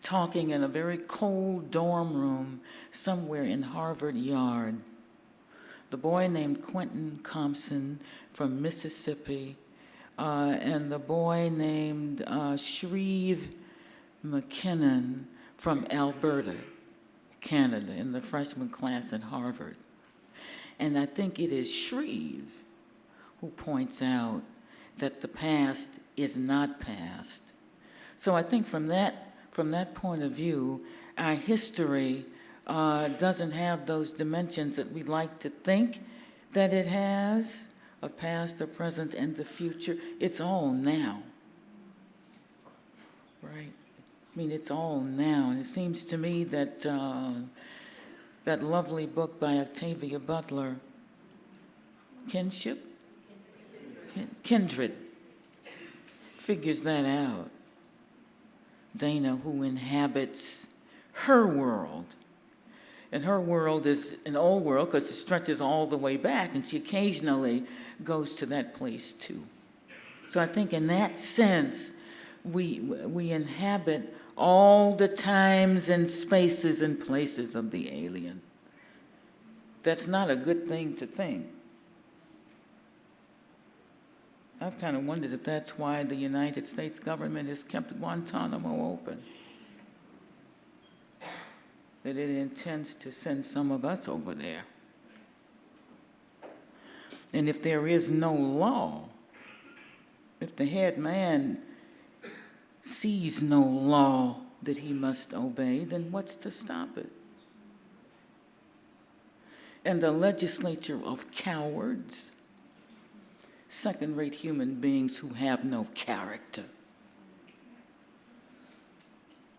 talking in a very cold dorm room somewhere in Harvard Yard. The boy named Quentin Compson from Mississippi, and the boy named Shreve McKinnon from Alberta, Canada, in the freshman class at Harvard. And I think it is Shreve who points out that the past is not past. So I think from that point of view, our history doesn't have those dimensions that we like to think that it has, a past, a present, and the future. It's all now, right? I mean, it's all now. And it seems to me that that lovely book by Octavia Butler, Kindred, figures that out. Dana, who inhabits her world. And her world is an old world because it stretches all the way back, and she occasionally goes to that place too. So I think in that sense, we inhabit all the times and spaces and places of the alien. That's not a good thing to think. I've kind of wondered if that's why the United States government has kept Guantanamo open. That it intends to send some of us over there. And if there is no law, if the head man sees no law that he must obey, then what's to stop it? And the legislature of cowards, second-rate human beings who have no character,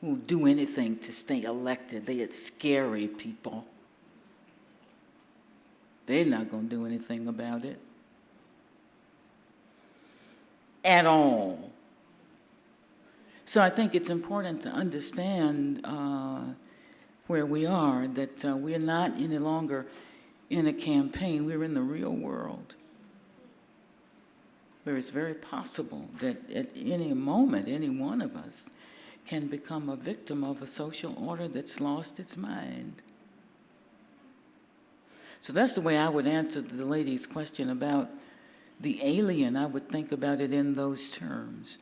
who will do anything to stay elected. They are scary people. They're not going to do anything about it at all. So I think it's important to understand where we are, that we're not any longer in a campaign. We're in the real world, where it's very possible that at any moment, any one of us can become a victim of a social order that's lost its mind. So that's the way I would answer the lady's question about the alien. I would think about it in those terms,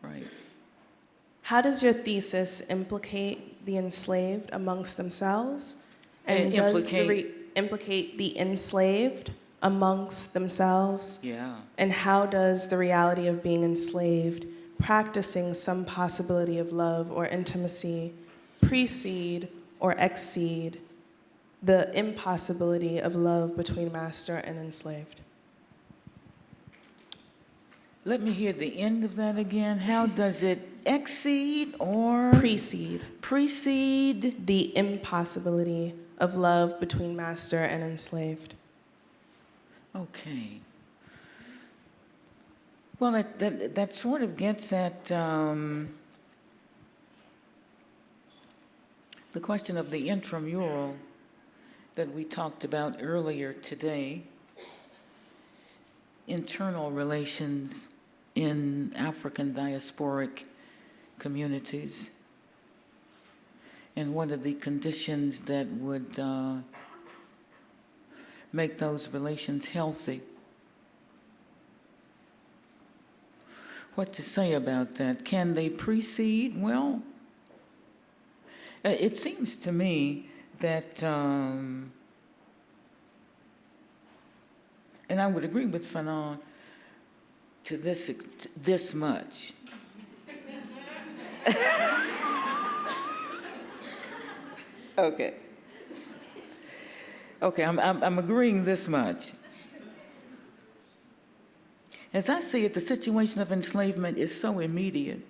right? How does your thesis implicate the enslaved amongst themselves? And does implicate the enslaved amongst themselves? Yeah. And how does the reality of being enslaved, practicing some possibility of love or intimacy, precede or exceed the impossibility of love between master and enslaved? Let me hear the end of that again. How does it exceed or Precede the impossibility of love between master and enslaved. Okay. Well, that sort of gets at the question of the intramural that we talked about earlier today, internal relations in African diasporic communities, and what are the conditions that would make those relations healthy. What to say about that? Can they precede? Well, it seems to me that, and I would agree with Fanon to this much. Okay. Okay, I'm agreeing this much. As I see it, the situation of enslavement is so immediate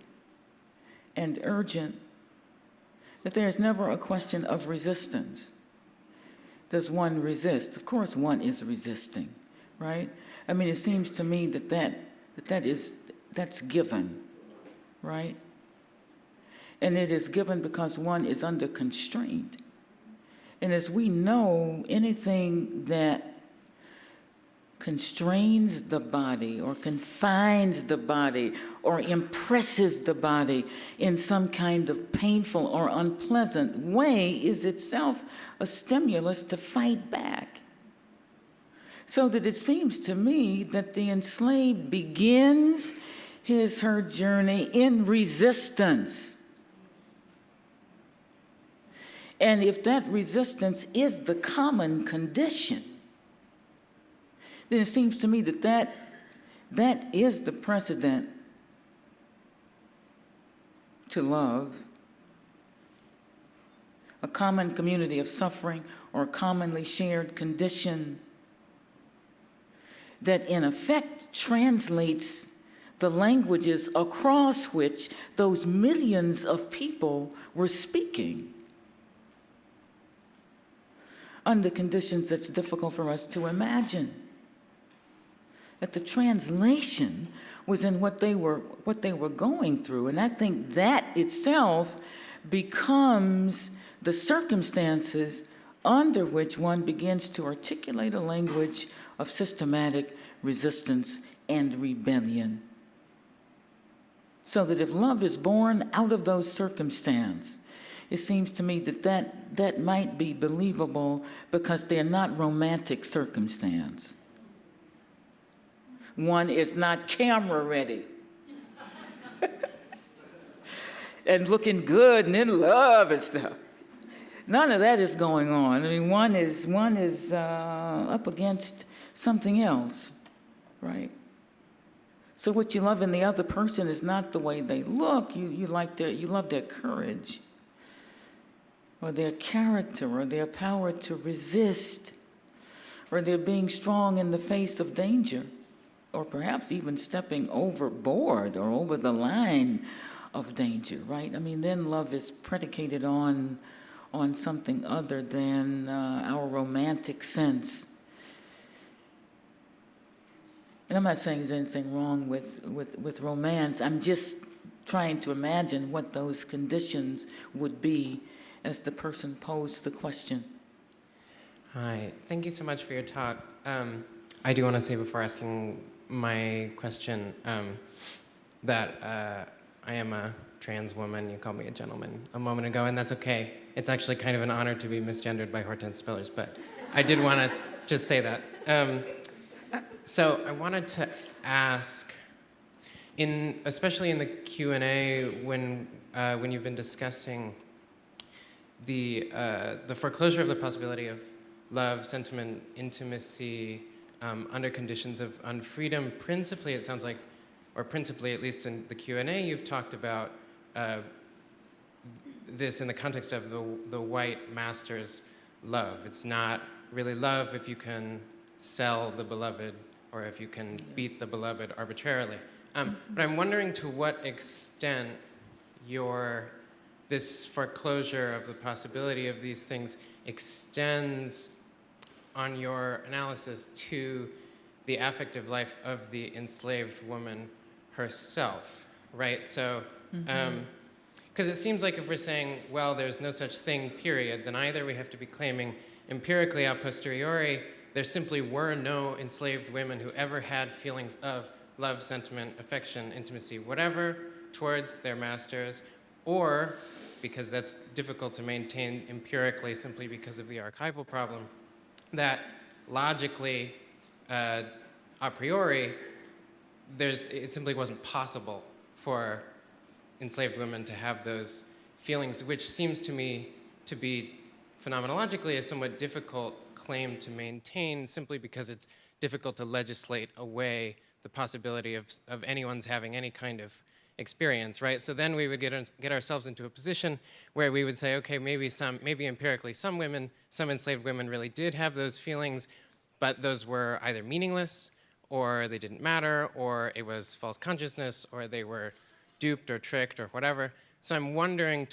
and urgent that there is never a question of resistance. Does one resist? Of course one is resisting, right? I mean, it seems to me that's given, right? And it is given because one is under constraint. And as we know, anything that constrains the body or confines the body or impresses the body in some kind of painful or unpleasant way is itself a stimulus to fight back. So that it seems to me that the enslaved begins her journey in resistance. And if that resistance is the common condition, then it seems to me that is the precedent to love, a common community of suffering or a commonly shared condition that in effect translates the languages across which those millions of people were speaking under conditions that's difficult for us to imagine. That the translation was in what they were going through. And I think that itself becomes the circumstances under which one begins to articulate a language of systematic resistance and rebellion. So that if love is born out of those circumstances, it seems to me that might be believable because they're not romantic circumstance. One is not camera ready and looking good and in love and stuff. None of that is going on. I mean, one is up against something else, right? So what you love in the other person is not the way they look. You love their courage, or their character, or their power to resist, or their being strong in the face of danger, or perhaps even stepping overboard or over the line of danger, right? I mean, then love is predicated on something other than our romantic sense. And I'm not saying there's anything wrong with romance. I'm just trying to imagine what those conditions would be as the person posed the question. Hi, thank you so much for your talk. I do want to say before asking my question that I am a trans woman. You called me a gentleman a moment ago, and that's okay. It's actually kind of an honor to be misgendered by Hortense Spillers, but I did want to just say that. So I wanted to ask, especially in the Q&A when you've been discussing the foreclosure of the possibility of love, sentiment, intimacy under conditions of unfreedom. Principally, it sounds like, or principally, at least in the Q&A, you've talked about this in the context of the white master's love. It's not really love if you can sell the beloved or if you can beat the beloved arbitrarily. But I'm wondering to what extent this foreclosure of the possibility of these things extends on your analysis to the affective life of the enslaved woman herself, right? So, because it seems like if we're saying, well, there's no such thing, period, then either we have to be claiming empirically a posteriori, there simply were no enslaved women who ever had feelings of love, sentiment, affection, intimacy, whatever, towards their masters, or, because that's difficult to maintain empirically simply because of the archival problem, that logically, a priori, it simply wasn't possible for enslaved women to have those feelings, which seems to me to be phenomenologically a somewhat difficult claim to maintain simply because it's difficult to legislate away the possibility of anyone's having any kind of experience, right? So then we would get ourselves into a position where we would say, okay, maybe empirically some enslaved women really did have those feelings, but those were either meaningless, or they didn't matter, or it was false consciousness, or they were duped or tricked or whatever. So I'm wondering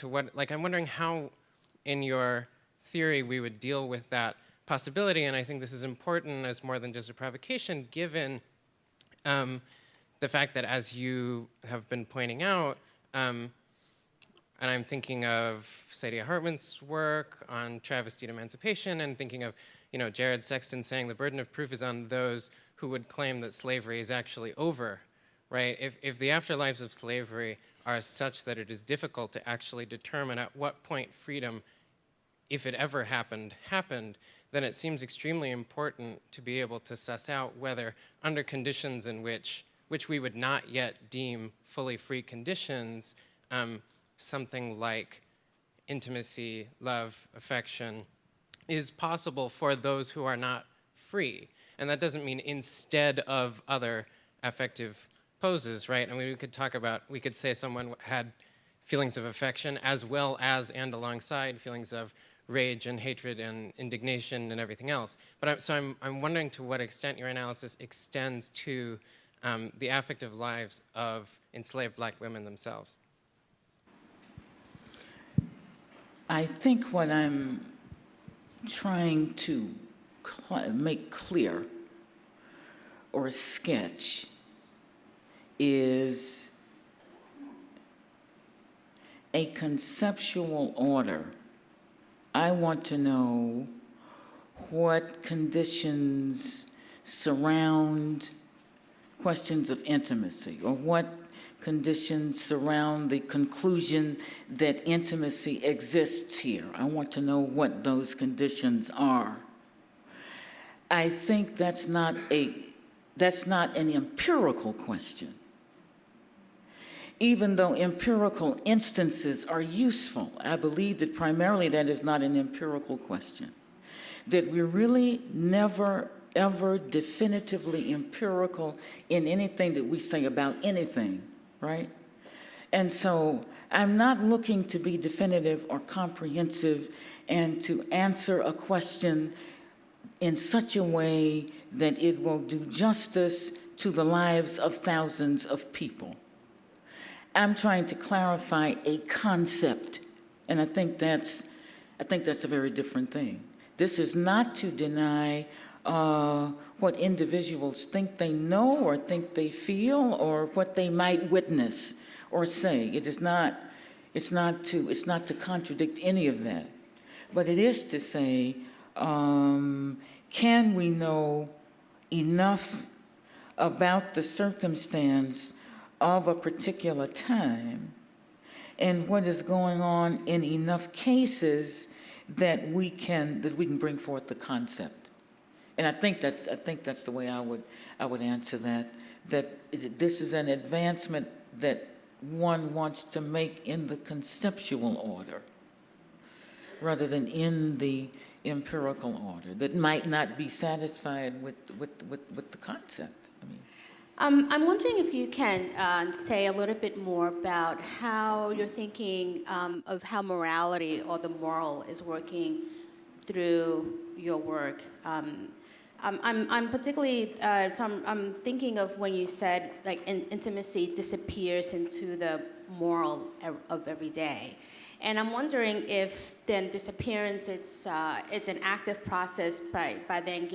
how in your theory we would deal with that possibility, and I think this is important as more than just a provocation, given the fact that, as you have been pointing out, and I'm thinking of Saidiya Hartman's work on travestied emancipation, and thinking of Jared Sexton saying the burden of proof is on those who would claim that slavery is actually over, right? If the afterlives of slavery are such that it is difficult to actually determine at what point freedom, if it ever happened, then it seems extremely important to be able to suss out whether under conditions in which we would not yet deem fully free conditions, something like intimacy, love, affection, is possible for those who are not free. And that doesn't mean instead of other affective poses, right? I mean, we could say someone had feelings of affection as well as and alongside feelings of rage and hatred and indignation and everything else. But I'm wondering to what extent your analysis extends to the affective lives of enslaved black women themselves. I think what I'm trying to make clear or sketch is a conceptual order. I want to know what conditions surround questions of intimacy, or what conditions surround the conclusion that intimacy exists here. I want to know what those conditions are. I think that's not an empirical question, even though empirical instances are useful. I believe that primarily that is not an empirical question, that we're really never ever definitively empirical in anything that we say about anything, right? And so I'm not looking to be definitive or comprehensive and to answer a question in such a way that it will do justice to the lives of thousands of people. I'm trying to clarify a concept, and I think that's a very different thing. This is not to deny what individuals think they know or think they feel or what they might witness or say. It's not to contradict any of that, but it is to say, can we know enough about the circumstance of a particular time and what is going on in enough cases that we can bring forth the concept. And I think that's the way I would answer that. That this is an advancement that one wants to make in the conceptual order, rather than in the empirical order. That might not be satisfied with the concept. I mean. I'm wondering if you can say a little bit more about how you're thinking of how morality or the moral is working through your work. I'm particularly, I'm thinking of when you said like intimacy disappears into the moral of every day. And I'm wondering if then disappearance, it's an active process by then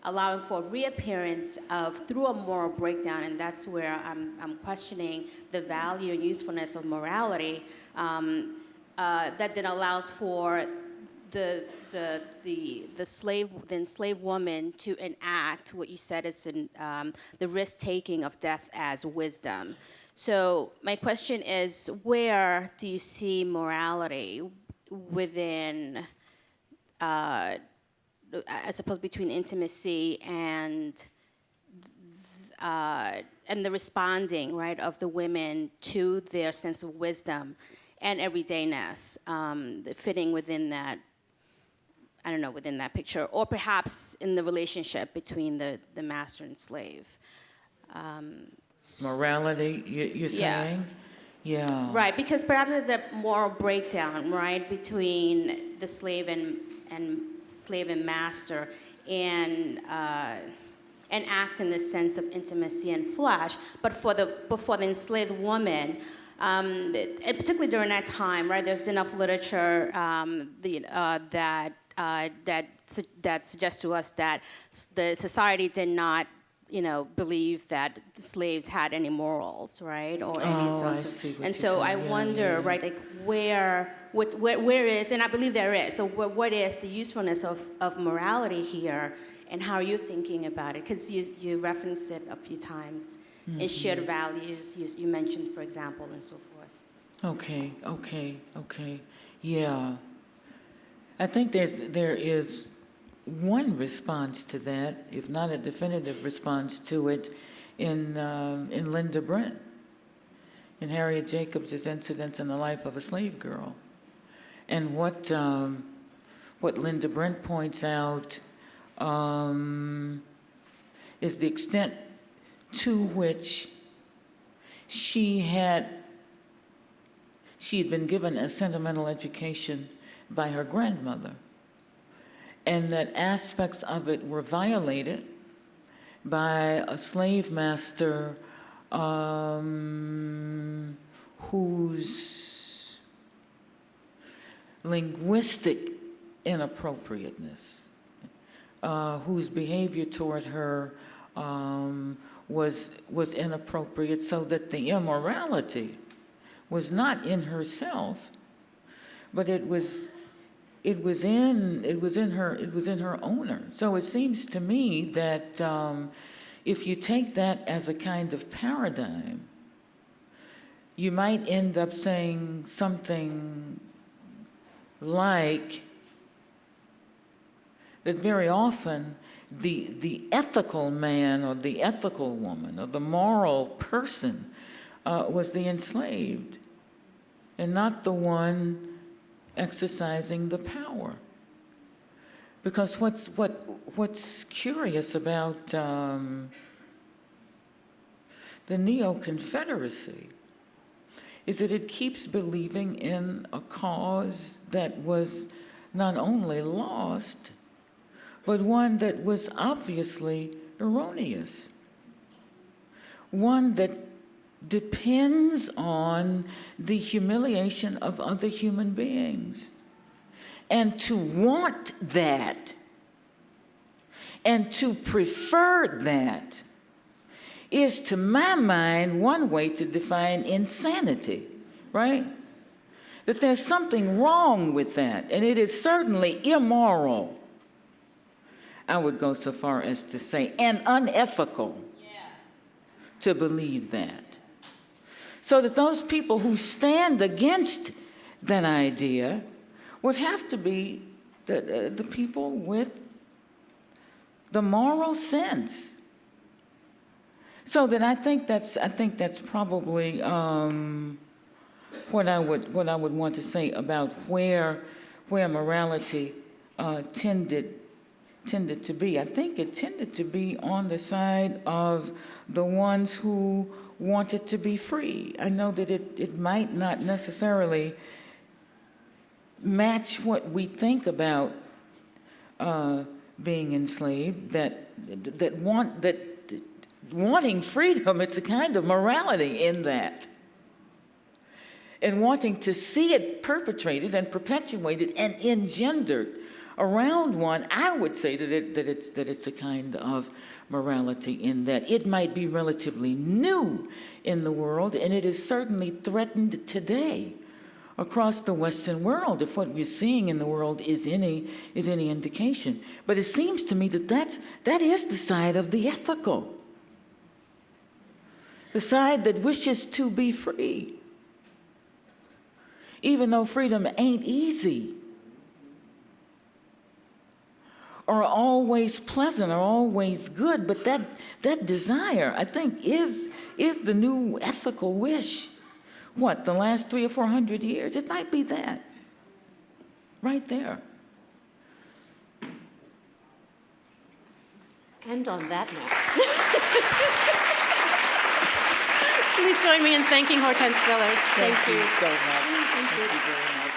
allowing for reappearance of through a moral breakdown, and that's where I'm questioning the value and usefulness of morality that then allows for the enslaved woman to enact what you said is the risk-taking of death as wisdom. So my question is, where do you see morality within, I suppose, between intimacy and the responding, right, of the women to their sense of wisdom and everydayness, fitting within that, I don't know, within that picture, or perhaps in the relationship between the master and slave. Morality, you're saying? Yeah. Right, because perhaps there's a moral breakdown, right, between the slave and master, and act in the sense of intimacy and flesh. But for the enslaved woman, and particularly during that time, right, there's enough literature that suggests to us that the society did not, believe that the slaves had any morals, right, or any sorts of. And so I wonder, right, like where is, and I believe there is. So what is the usefulness of morality here, and how are you thinking about it? Because you referenced it a few times. In shared values, you mentioned, for example, and so forth. Okay. Yeah. I think there is one response to that, if not a definitive response to it, in Linda Brent, in Harriet Jacobs' Incidents in the Life of a Slave Girl. And what Linda Brent points out is the extent to which she had been given a sentimental education by her grandmother, and that aspects of it were violated by a slave master whose linguistic inappropriateness, whose behavior toward her was inappropriate, so that the immorality was not in herself, but it was in her owner. So it seems to me that if you take that as a kind of paradigm, you might end up saying something like that very often the ethical man or the ethical woman or the moral person was the enslaved, and not the one exercising the power. Because what's curious about the Neo-Confederacy is that it keeps believing in a cause that was not only lost, but one that was obviously erroneous, one that depends on the humiliation of other human beings. And to want that, and to prefer that, is, to my mind, one way to define insanity, right? That there's something wrong with that, and it is certainly immoral. I would go so far as to say, and unethical, to believe that. So that those people who stand against that idea would have to be the people with the moral sense. So that I think that's probably what I would want to say about where morality tended to be. I think it tended to be on the side of the ones who wanted to be free. I know that it might not necessarily match what we think about being enslaved, wanting freedom, it's a kind of morality in that. And wanting to see it perpetrated and perpetuated and engendered around one, I would say that it's a kind of morality in that it might be relatively new in the world, and it is certainly threatened today across the Western world, if what we're seeing in the world is any indication. But it seems to me that is the side of the ethical, the side that wishes to be free, even though freedom ain't easy, or always pleasant, or always good. But that desire, I think, is the new ethical wish. What, the last 300 or 400 years? It might be that, right there. And on that note, please join me in thanking Hortense Spillers. Thank you. So much. Thank you. Thank you very much.